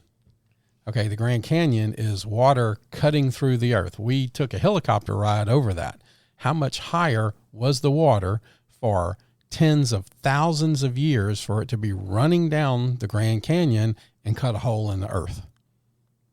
Okay, the Grand Canyon is water cutting through the earth. We took a helicopter ride over that. How much higher was the water for tens of thousands of years for it to be running down the Grand Canyon and cut a hole in the earth,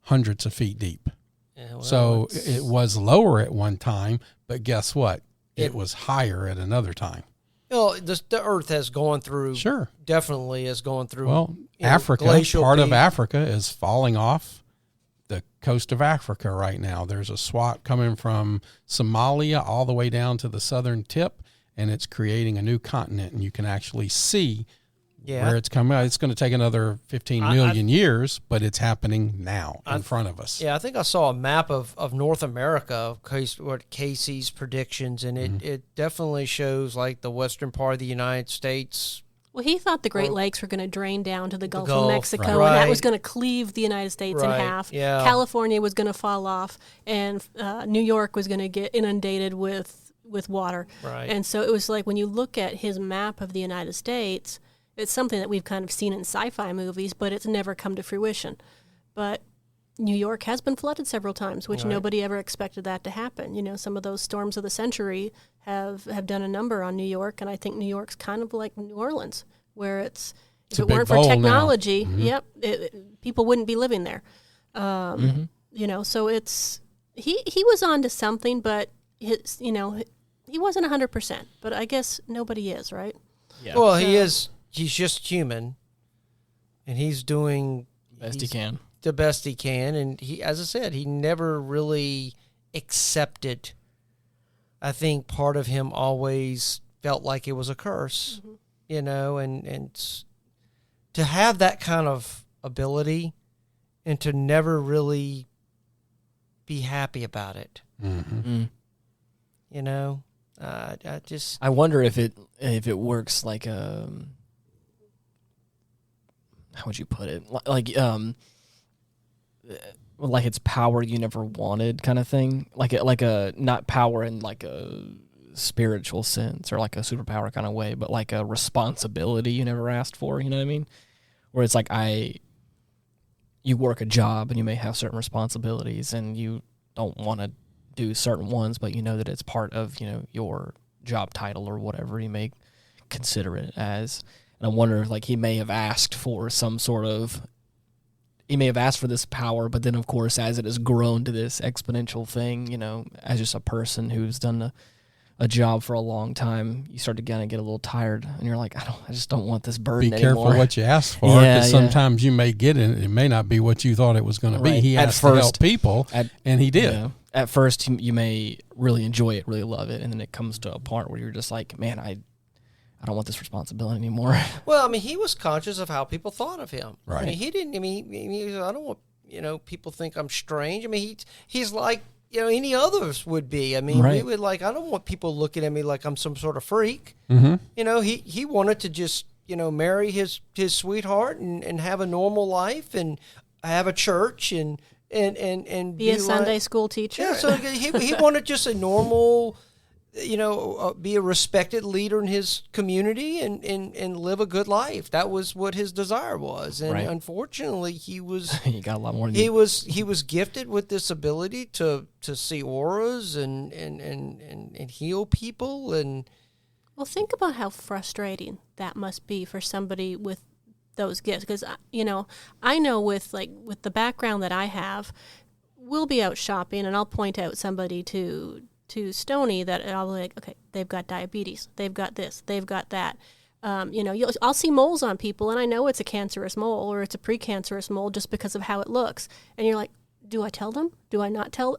hundreds of feet deep? Yeah, well, so it was lower at one time, but guess what? It was higher at another time. The Earth has gone through. Sure. Definitely has gone through. Well, Africa, part of Africa is falling off the coast of Africa right now. There's a swath coming from Somalia all the way down to the southern tip, and it's creating a new continent, and you can actually see where it's coming out. It's going to take another 15 million years, but it's happening now in front of us. Yeah, I think I saw a map of North America, what Cayce's predictions, and it definitely shows like the western part of the United States. Well, he thought the Great Lakes were going to drain down to the Gulf of Mexico, and that was going to cleave the United States in half. Yeah. California was going to fall off, and New York was going to get inundated with water. Right. And so it was like when you look at his map of the United States, it's something that we've kind of seen in sci-fi movies, but it's never come to fruition. But New York has been flooded several times, which nobody ever expected that to happen. You know, some of those storms of the century have done a number on New York, and I think New York's kind of like New Orleans, where if it weren't for technology, people wouldn't be living there. You know, so he was on to something, but he wasn't 100%. But I guess nobody is, right? Yeah. Well, he is. He's just human, and he's doing the best he can. And he, as I said, he never really accepted. I think part of him always felt like it was a curse, and to have that kind of ability and to never really be happy about it. Mm-hmm. I wonder if it works like how would you put it? Like it's power you never wanted kind of thing. Like a not power in like a spiritual sense or like a superpower kind of way, but like a responsibility you never asked for, you know what I mean? Where it's like you work a job and you may have certain responsibilities and you don't want to do certain ones, but you know that it's part of, your job title or whatever you may consider it as. And I wonder, like, he may have asked for this power, but then, of course, as it has grown to this exponential thing, as just a person who's done a job for a long time, you start to kind of get a little tired, and you're like, I just don't want this burden anymore. Be careful what you ask for, because sometimes you may get it, it may not be what you thought it was going to be. He asked to help people, and he did. At first, you may really enjoy it, really love it, and then it comes to a part where you're just like, man, I don't want this responsibility anymore. Well, I mean, he was conscious of how people thought of him. Right. I mean, he didn't. I mean, I don't want people think I'm strange. I mean, he's like any others would be. I mean, we would I don't want people looking at me like I'm some sort of freak. Mm-hmm. He wanted to just marry his sweetheart and have a normal life and have a church and be a Sunday school teacher. Yeah, so he wanted just a normal. Be a respected leader in his community and live a good life. That was what his desire was. And unfortunately, he got a lot more than he was gifted with this ability to see auras and heal people. And well, think about how frustrating that must be for somebody with those gifts, because I know with the background that I have, we'll be out shopping and I'll point out somebody to Stony that I'll be like, okay, they've got diabetes, they've got this, they've got that. I'll see moles on people, and I know it's a cancerous mole or it's a precancerous mole just because of how it looks. And you're like, do I tell them? Do I not tell?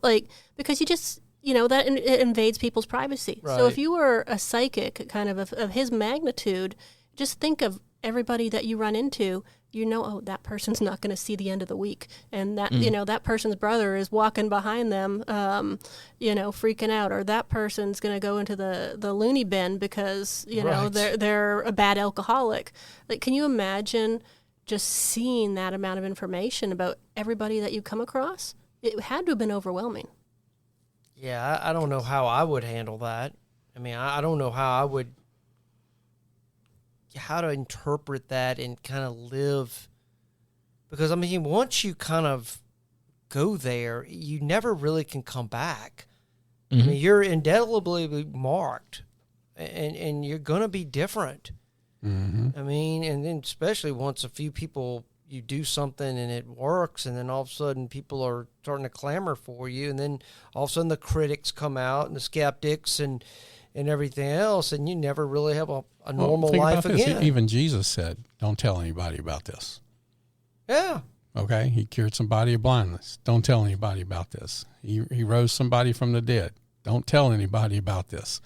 Because you just, that it invades people's privacy. Right. So if you were a psychic kind of his magnitude, just think of everybody that you run into. That person's not going to see the end of the week. And that, that person's brother is walking behind them, freaking out. Or that person's going to go into the loony bin because, they're a bad alcoholic. Like, can you imagine just seeing that amount of information about everybody that you come across? It had to have been overwhelming. Yeah, I don't know how I would handle that. I mean, I don't know how to interpret that and kind of live, because I mean, once you kind of go there, you never really can come back. Mm-hmm. I mean, you're indelibly marked, and you're going to be different. Mm-hmm. I mean, and then especially once a few people, you do something and it works, and then all of a sudden people are starting to clamor for you, and then all of a sudden the critics come out and the skeptics, and and everything else, and you never really have a normal life again. Even Jesus said, don't tell anybody about this. Yeah. Okay, he cured somebody of blindness. Don't tell anybody about this. He rose somebody from the dead. Don't tell anybody about this.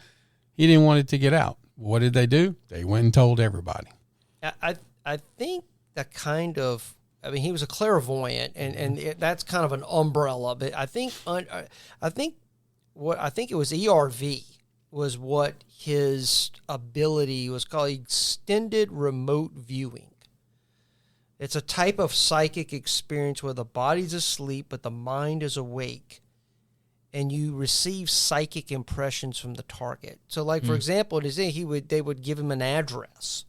He didn't want it to get out. What did they do? They went and told everybody. I think the kind of, I mean, he was a clairvoyant, and that's kind of an umbrella. But I think it was ERV was what his ability was called, extended remote viewing. It's a type of psychic experience where the body's asleep but the mind is awake, and you receive psychic impressions from the target. So, like for example, they would give him an address,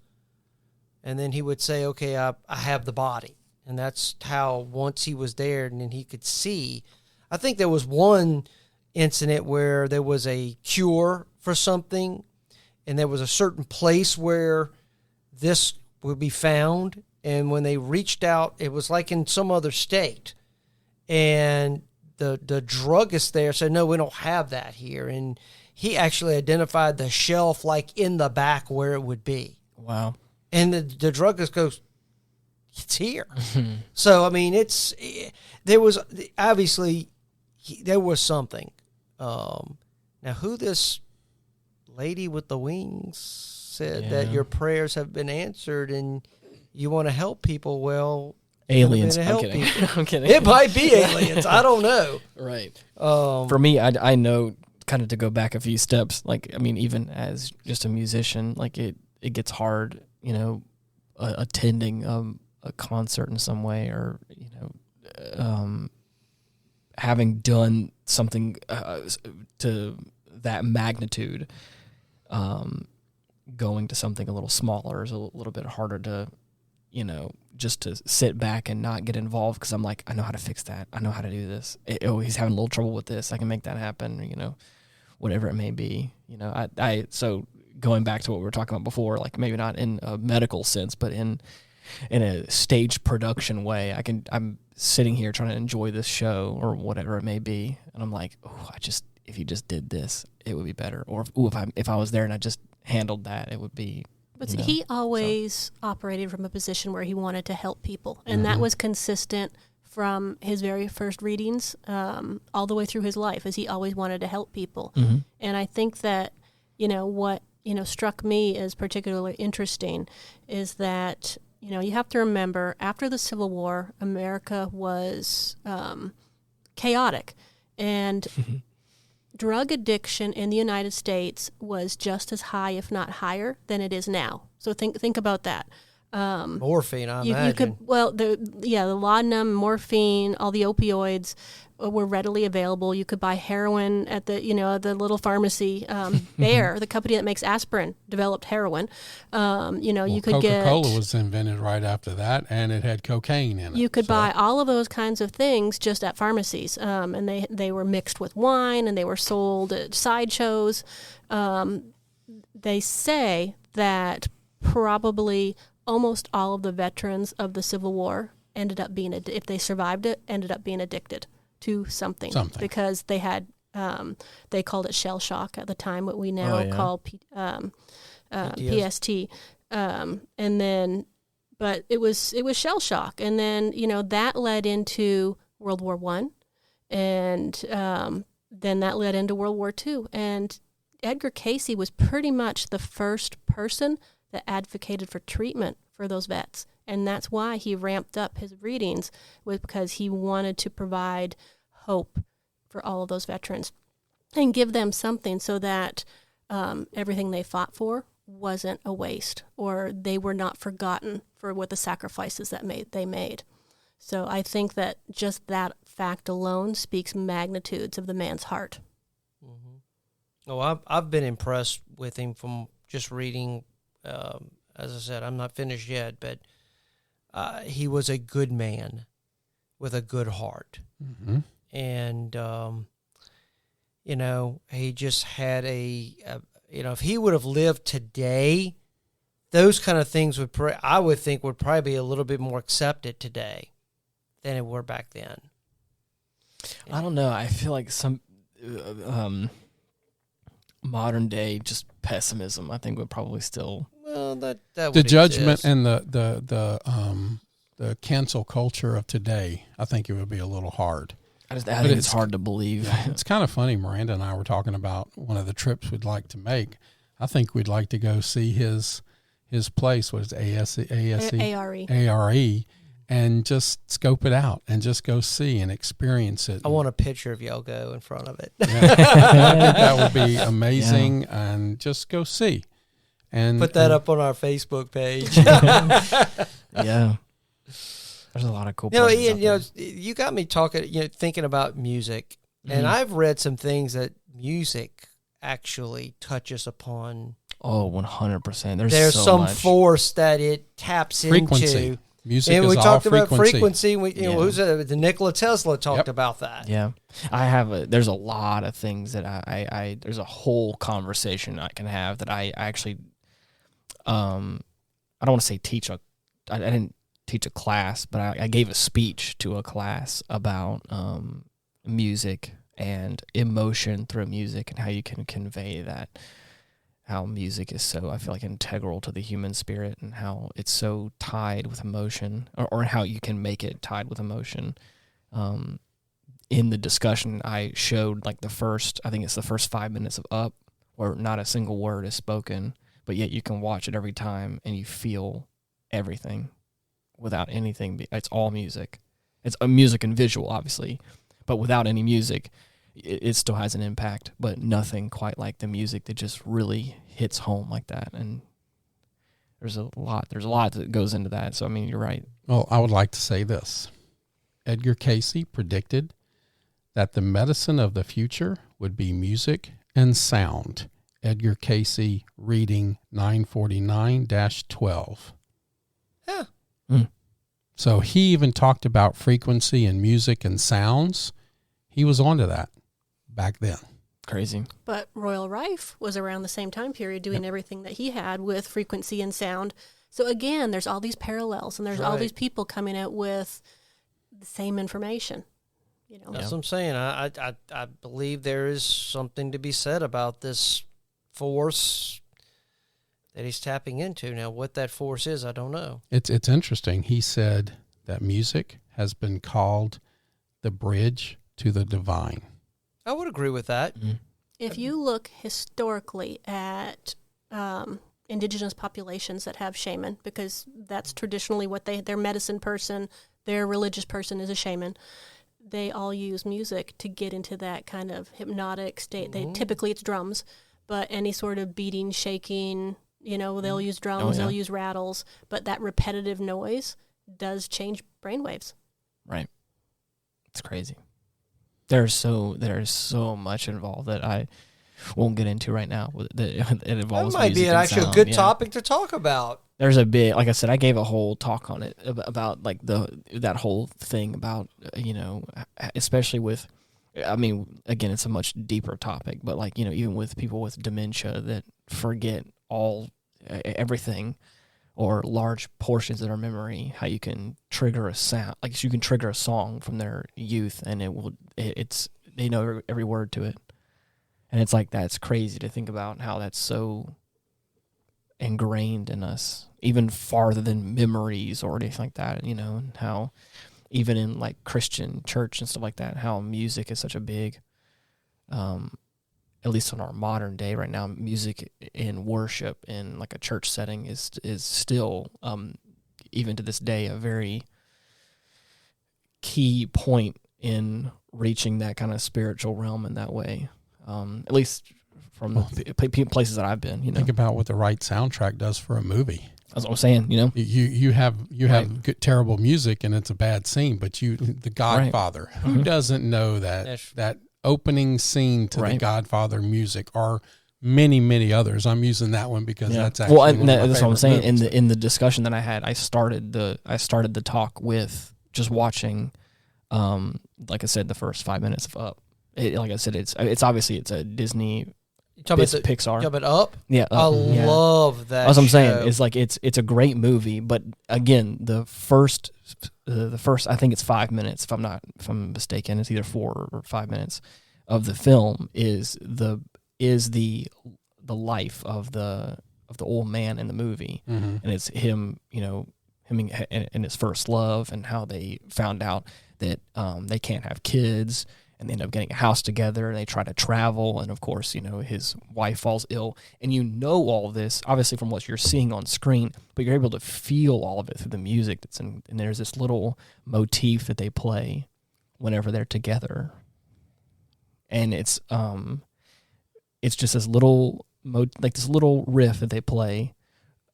and then he would say, "Okay, I have the body," and that's how once he was there, and then he could see. I think there was one incident where there was a cure for something, and there was a certain place where this would be found. And when they reached out, it was like in some other state. And the druggist there said, no, we don't have that here. And he actually identified the shelf like in the back where it would be. Wow. And the druggist goes, it's here. So, I mean, there was something. Now, who this lady with the wings said that your prayers have been answered and you want to help people, well, aliens. I'm kidding. I'm kidding. It might be aliens. I don't know. Right. For me, I know, kind of to go back a few steps, like, I mean, even as just a musician, like it gets hard, attending a concert in some way, or, having done something to that magnitude, going to something a little smaller is a little bit harder to, just to sit back and not get involved, because I'm like, I know how to fix that. I know how to do this. He's having a little trouble with this. I can make that happen, whatever it may be. So going back to what we were talking about before, like maybe not in a medical sense, but in a stage production way, I'm sitting here trying to enjoy this show or whatever it may be, and I'm like, oh, if you just did this, it would be better. Or if I was there and I just handled that, it would be. But he always operated from a position where he wanted to help people, and that was consistent from his very first readings all the way through his life, as he always wanted to help people. And I think that, what struck me as particularly interesting is that, you have to remember, after the Civil War, America was chaotic, and drug addiction in the United States was just as high, if not higher, than it is now. So think about that. Morphine, I imagine. The laudanum, morphine, all the opioids were readily available. You could buy heroin at the little pharmacy. Bayer, the company that makes aspirin, developed heroin. You could get Coca-Cola was invented right after that, and it had cocaine in it. You could buy all of those kinds of things just at pharmacies, and they were mixed with wine, and they were sold at sideshows. They say that probably almost all of the veterans of the Civil War ended up being, if they survived it, ended up being addicted to something. Because they had, they called it shell shock at the time, what we now call PST. But it was shell shock. And then, that led into World War I, and then that led into World War II. And Edgar Cayce was pretty much the first person that advocated for treatment for those vets. And that's why he ramped up his readings, was because he wanted to provide hope for all of those veterans and give them something so that everything they fought for wasn't a waste, or they were not forgotten for what the sacrifices that they made. So I think that just that fact alone speaks magnitudes of the man's heart. Oh, I've been impressed with him from just reading. As I said, I'm not finished yet, but he was a good man with a good heart. And, he just had if he would have lived today, those kind of things I would think would probably be a little bit more accepted today than it were back then. I don't know. I feel like modern day just pessimism, I think would probably still. Well, that would the judgment exist. and the cancel culture of today, I think it would be a little hard. I think it's hard to believe. It's kind of funny. Miranda and I were talking about one of the trips we'd like to make. I think we'd like to go see his place. What is it? ARE, and just scope it out and just go see and experience it. I want a picture of y'all go in front of it. Yeah. I think that would be amazing, and just go see. And put that up on our Facebook page. Yeah. There's a lot of cool Ian, you got me talking, thinking about music, and I've read some things that music actually touches upon. Oh, 100%. There's so some much force that it taps frequency. Into. Music and is we all talked frequency. about frequency. Who's it? The Nikola Tesla talked about that. Yeah, there's a lot of things that I there's a whole conversation I can have that I actually, I don't want to say I didn't teach a class, but I gave a speech to a class about music and emotion through music and how you can convey that. How music is so, I feel like, integral to the human spirit, and how it's so tied with emotion, or how you can make it tied with emotion. In the discussion, I showed like the first 5 minutes of Up, where not a single word is spoken, but yet you can watch it every time and you feel everything without anything. It's all music. It's a music and visual, obviously, but without any music, it still has an impact, but nothing quite like the music that just really hits home like that. And there's a lot that goes into that. So, I mean, you're right. Well, I would like to say this. Edgar Cayce predicted that the medicine of the future would be music and sound. Edgar Cayce, reading 949-12. Yeah. So he even talked about frequency and music and sounds. He was onto that back then. Crazy. But Royal Rife was around the same time period doing everything that he had with frequency and sound. So again, there's all these parallels, and there's all these people coming out with the same information. That's what I'm saying. I believe there is something to be said about this force that he's tapping into. Now, what that force is, I don't know. It's interesting. He said that music has been called the bridge to the divine. I would agree with that. Mm-hmm. If you look historically at indigenous populations that have shaman, because that's traditionally what their medicine person, their religious person is a shaman, they all use music to get into that kind of hypnotic state. Typically it's drums, but any sort of beating, shaking, they'll use drums, they'll use rattles, but that repetitive noise does change brainwaves. Right. It's crazy. There's so much involved that I won't get into right now. It involves that might be actually a good topic to talk about. There's a bit, like I said, I gave a whole talk on it about like that whole thing about especially with, I mean, again, it's a much deeper topic, but like even with people with dementia that forget everything, or large portions of their memory, how you can trigger a sound, like you can trigger a song from their youth, and they know every word to it. And it's like, that's crazy to think about how that's so ingrained in us, even farther than memories or anything like that, and how even in like Christian church and stuff like that, how music is such a big, at least in our modern day right now, music in worship in like a church setting is still, even to this day, a very key point in reaching that kind of spiritual realm in that way. At least from the places that I've been, Think about what the right soundtrack does for a movie. That's what I'm saying, You have good, terrible music and it's a bad scene, but The Godfather, who doesn't know that opening scene to The Godfather music, or many, many others. I'm using that one because that's actually that's what I'm saying. In the discussion that I had, I started the talk with just watching, like I said, the first 5 minutes of Up. Like I said, it's obviously it's a Disney. It's Pixar. You talking about Up? Yeah, I love that. That's what I'm saying. It's like it's a great movie, but again, the first I think it's 5 minutes, if I'm mistaken, it's either 4 or 5 minutes of the film is is the life of the old man in the movie, and it's him, him in his first love, and how they found out that they can't have kids, and they end up getting a house together, and they try to travel, and of course, his wife falls ill, and all of this obviously from what you're seeing on screen, but you're able to feel all of it through the music that's in, and there's this little motif that they play whenever they're together, and it's just this little this little riff that they play,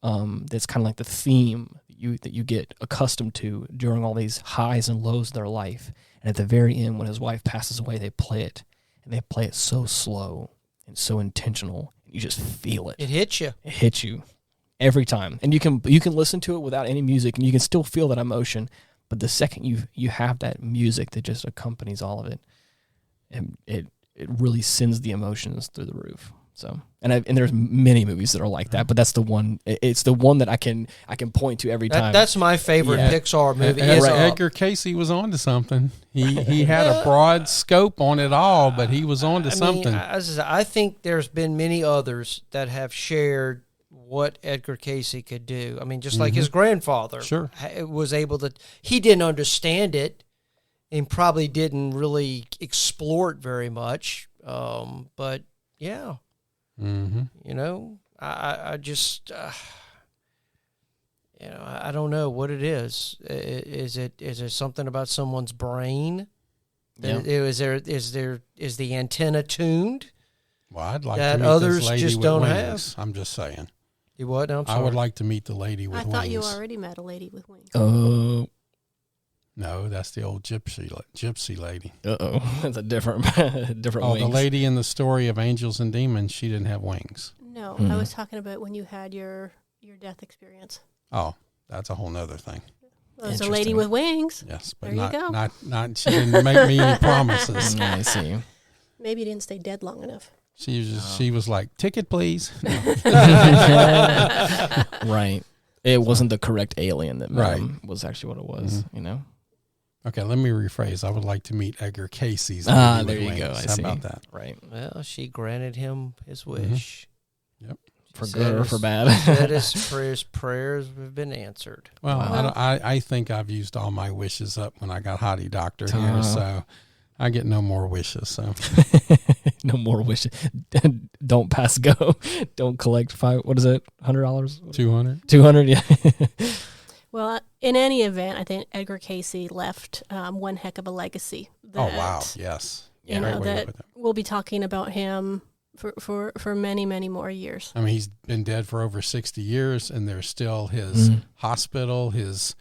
that's kind of like the theme that you get accustomed to during all these highs and lows of their life. And at the very end, when his wife passes away, they play it, and they play it so slow and so intentional. You just feel it. It hits you. It hits you every time, and you can listen to it without any music, and you can still feel that emotion. But the second you have that music that just accompanies all of it, and it really sends the emotions through the roof. So, and there's many movies that are like that, but that's the one. It's the one that I can point to every time. That's my favorite Pixar movie. Edgar Cayce was on to something. He had a broad scope on it all, but he was on to something. I think there's been many others that have shared what Edgar Cayce could do. I mean, just like his grandfather, was able to. He didn't understand it, and probably didn't really explore it very much. But yeah. I just, I don't know what it is. Is it something about someone's brain? Yeah. Is the antenna tuned? Well, I'd like that to meet others this lady just with don't wings. have. I'm just saying. You what? No, I'm sorry. I would like to meet the lady with wings. I thought you already met a lady with wings. Oh. No, that's the old gypsy lady. That's a different wings. The lady in the story of Angels and Demons, she didn't have wings. No, I was talking about when you had your death experience. Oh, that's a whole nother thing. Well, there's a lady with wings. Yes, but there you go. Not she didn't make me any promises. I see. Maybe you didn't stay dead long enough. She was like, ticket, please. Right. It wasn't the correct alien that was actually what it was, Okay, let me rephrase. I would like to meet Edgar Cayce's. There you go. How about that? Right. Well, she granted him his wish. Yep. For good or for bad. That his prayers have been answered. Well, I think I've used all my wishes up when I got Hottie Doctor here, so I get no more wishes. So no more wishes. Don't pass go. Don't collect what is it? $100? $200. Yeah. Well, in any event, I think Edgar Cayce left one heck of a legacy. Oh wow! Yes. That we'll be talking about him for many, many more years. I mean, he's been dead for over 60 years, and there's still his hospital, his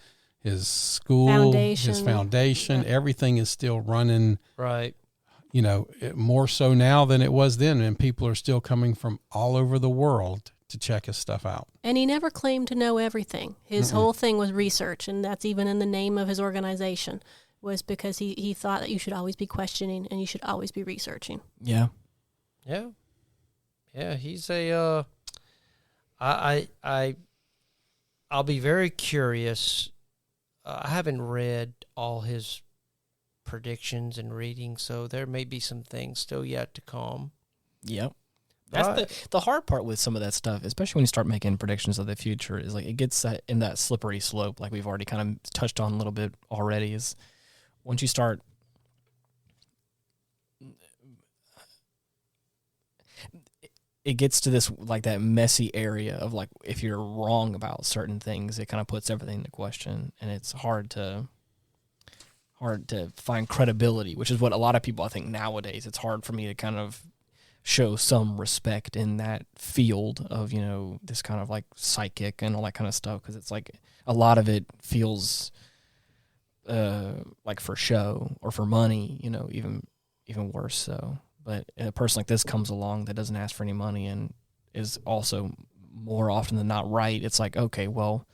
school, his foundation. Yeah. Everything is still running. Right. More so now than it was then, and people are still coming from all over the world to check his stuff out. And he never claimed to know everything. His whole thing was research, and that's even in the name of his organization, was because he thought that you should always be questioning and you should always be researching. Yeah. Yeah. Yeah, he's a I'll be very curious. I haven't read all his predictions and readings, so there may be some things still yet to come. Yep. That's the hard part with some of that stuff, especially when you start making predictions of the future, is like it gets in that slippery slope, like we've already kind of touched on a little bit already, is once you start it gets to this like that messy area of like if you're wrong about certain things, it kind of puts everything into question, and it's hard to find credibility, which is what a lot of people I think nowadays, it's hard for me to kind of show some respect in that field of, this kind of like psychic and all that kind of stuff, because it's like a lot of it feels like for show or for money, even worse so. But a person like this comes along that doesn't ask for any money and is also more often than not right. It's like, okay, well,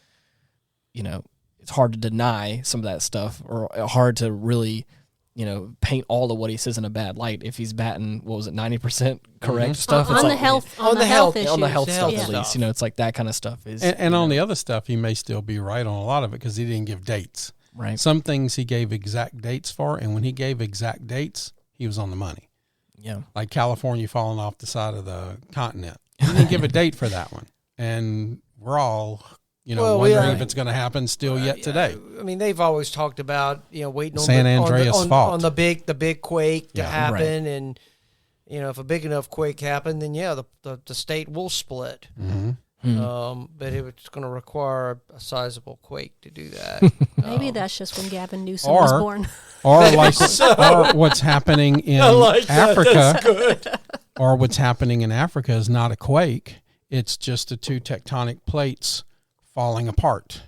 it's hard to deny some of that stuff, or hard to really, paint all of what he says in a bad light if he's batting, 90% correct stuff. On it's the like, health, on the health issues. On the health stuff, at least, it's like that kind of stuff is. And on the other stuff, he may still be right on a lot of it because he didn't give dates. Right. Some things he gave exact dates for, and when he gave exact dates, he was on the money. Yeah. Like California falling off the side of the continent. He didn't give a date for that one. And we're all, wondering if it's going to happen still yet today. I mean, they've always talked about, waiting San Andreas fault. on the big quake to happen. Right. And, if a big enough quake happened, then, the state will split. Mm-hmm. But it's going to require a sizable quake to do that. Maybe that's just when Gavin Newsom was born. Or what's happening in Africa. Or what's happening in Africa is not a quake. It's just the two tectonic plates falling apart.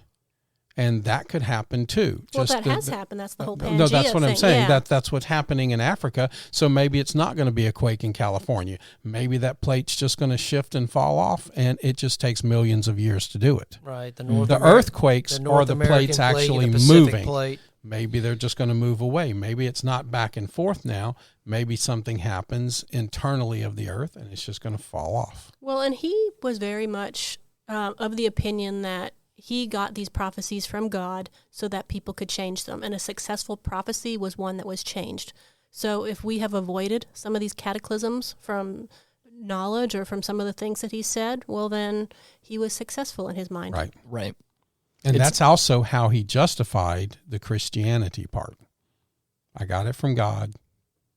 And that could happen too. Well, that has happened. That's the whole Pangea No, that's what thing. I'm saying. Yeah. That's what's happening in Africa. So maybe it's not going to be a quake in California. Maybe that plate's just going to shift and fall off, and it just takes millions of years to do it. Right. The earthquakes are the plates actually moving. Plate. Maybe they're just going to move away. Maybe it's not back and forth now. Maybe something happens internally of the earth, and it's just going to fall off. Well, and he was very much of the opinion that he got these prophecies from God so that people could change them. And a successful prophecy was one that was changed. So if we have avoided some of these cataclysms from knowledge or from some of the things that he said, well, then he was successful in his mind. Right. And that's also how he justified the Christianity part. I got it from God.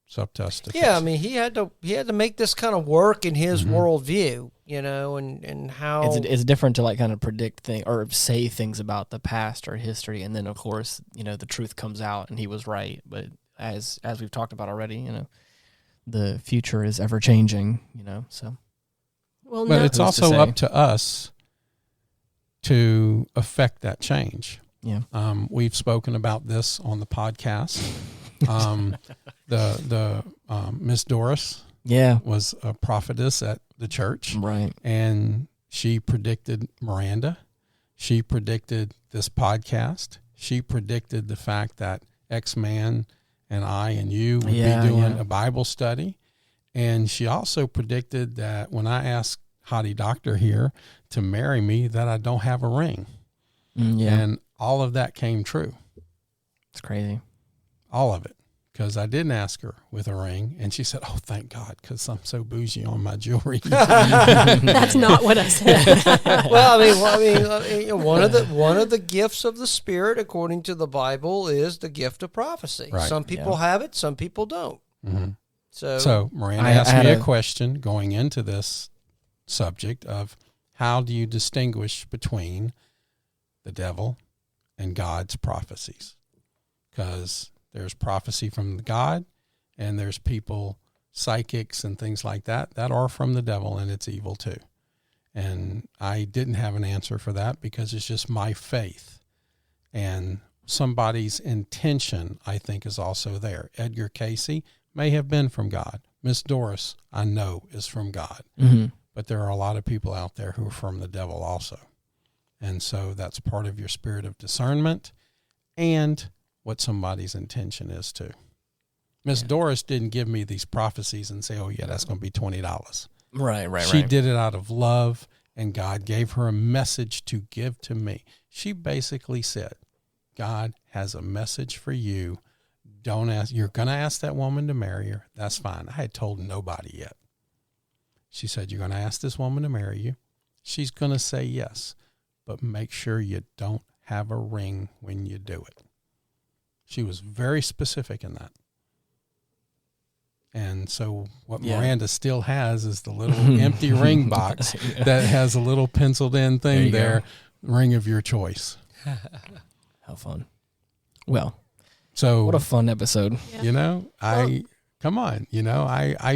It's up to us to fix it. I mean, he had to make this kind of work in his worldview, and how it's different to like kind of predict things or say things about the past or history, and then of course the truth comes out and he was right. But as we've talked about already, the future is ever changing. So. Well, but it's also up to us to affect that change. Yeah. We've spoken about this on the podcast. The Miss Doris was a prophetess at the church. Right. And she predicted Miranda. She predicted this podcast. She predicted the fact that X-Man and I and you would be doing a Bible study. And she also predicted that when I asked Hottie Doctor here to marry me, that I don't have a ring. And all of that came true. It's crazy. All of it. Because I didn't ask her with a ring, and she said, "Oh, thank God, because I'm so bougie on my jewelry." That's not what I said. Well, I mean, one of the gifts of the Spirit, according to the Bible, is the gift of prophecy. Right. Some people have it, some people don't. Mm-hmm. So Miranda asked me a question going into this subject of how do you distinguish between the devil and God's prophecies? Because there's prophecy from God, and there's people, psychics and things like that are from the devil, and it's evil too. And I didn't have an answer for that because it's just my faith. And somebody's intention, I think, is also there. Edgar Cayce may have been from God. Miss Doris, I know, is from God. Mm-hmm. But there are a lot of people out there who are from the devil also. And so that's part of your spirit of discernment and what somebody's intention is too. Miss Doris didn't give me these prophecies and say, "Oh yeah, that's going to be $20." Right. She did it out of love, and God gave her a message to give to me. She basically said, "God has a message for you. Don't ask. You're going to ask that woman to marry her. That's fine." I had told nobody yet. She said, "You're going to ask this woman to marry you. She's going to say yes, but make sure you don't have a ring when you do it." She was very specific in that. And so what Miranda still has is the little empty ring box that has a little penciled in thing there, ring of your choice. How fun. Well, so what a fun episode. I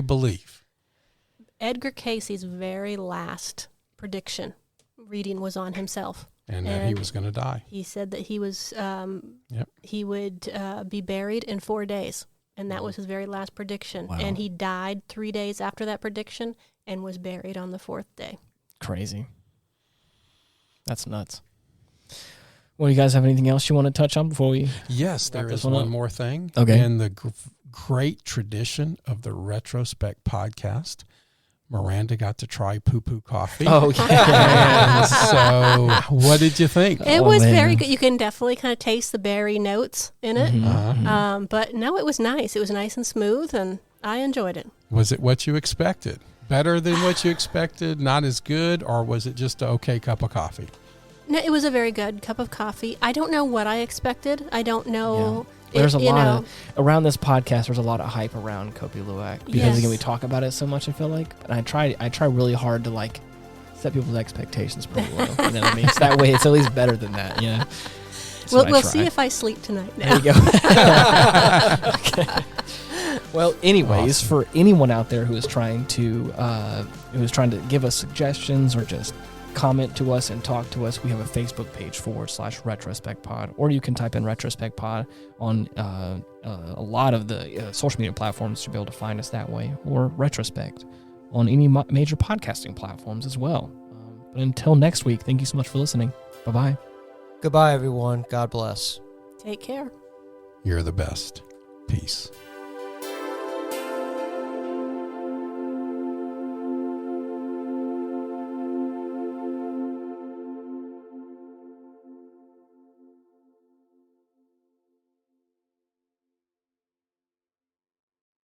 believe. Edgar Cayce's very last prediction reading was on himself. And that he was going to die. He said that he was he would be buried in 4 days, and that was his very last prediction. Wow. And he died 3 days after that prediction and was buried on the 4th day. Crazy. That's nuts. Well, you guys have anything else you want to touch on before we? Yes, there is one more thing. Okay. In the great tradition of the Retrospect podcast, Miranda got to try poo-poo coffee. Oh, yeah. And so what did you think? It was very good. You can definitely kind of taste the berry notes in it. Mm-hmm. But no, it was nice. It was nice and smooth, and I enjoyed it. Was it what you expected? Better than what you expected? Not as good? Or was it just an okay cup of coffee? No, it was a very good cup of coffee. I don't know what I expected. I don't know. Yeah. There's a lot of, around this podcast, there's a lot of hype around Kopi Luwak because again, we talk about it so much, I feel like. And I try really hard to like set people's expectations pretty low. You know what I mean? So that way it's at least better than that, you know? We'll see if I sleep tonight now. There you go. Okay. Well, anyways, for anyone out there who is trying to give us suggestions or just comment to us and talk to us, we have a Facebook page /Retrospect Pod, or you can type in Retrospect Pod on a lot of the social media platforms to be able to find us that way, or Retrospect on any major podcasting platforms as well. But until next week, thank you so much for listening. Bye-bye. Goodbye, everyone. God bless. Take care. You're the best. Peace.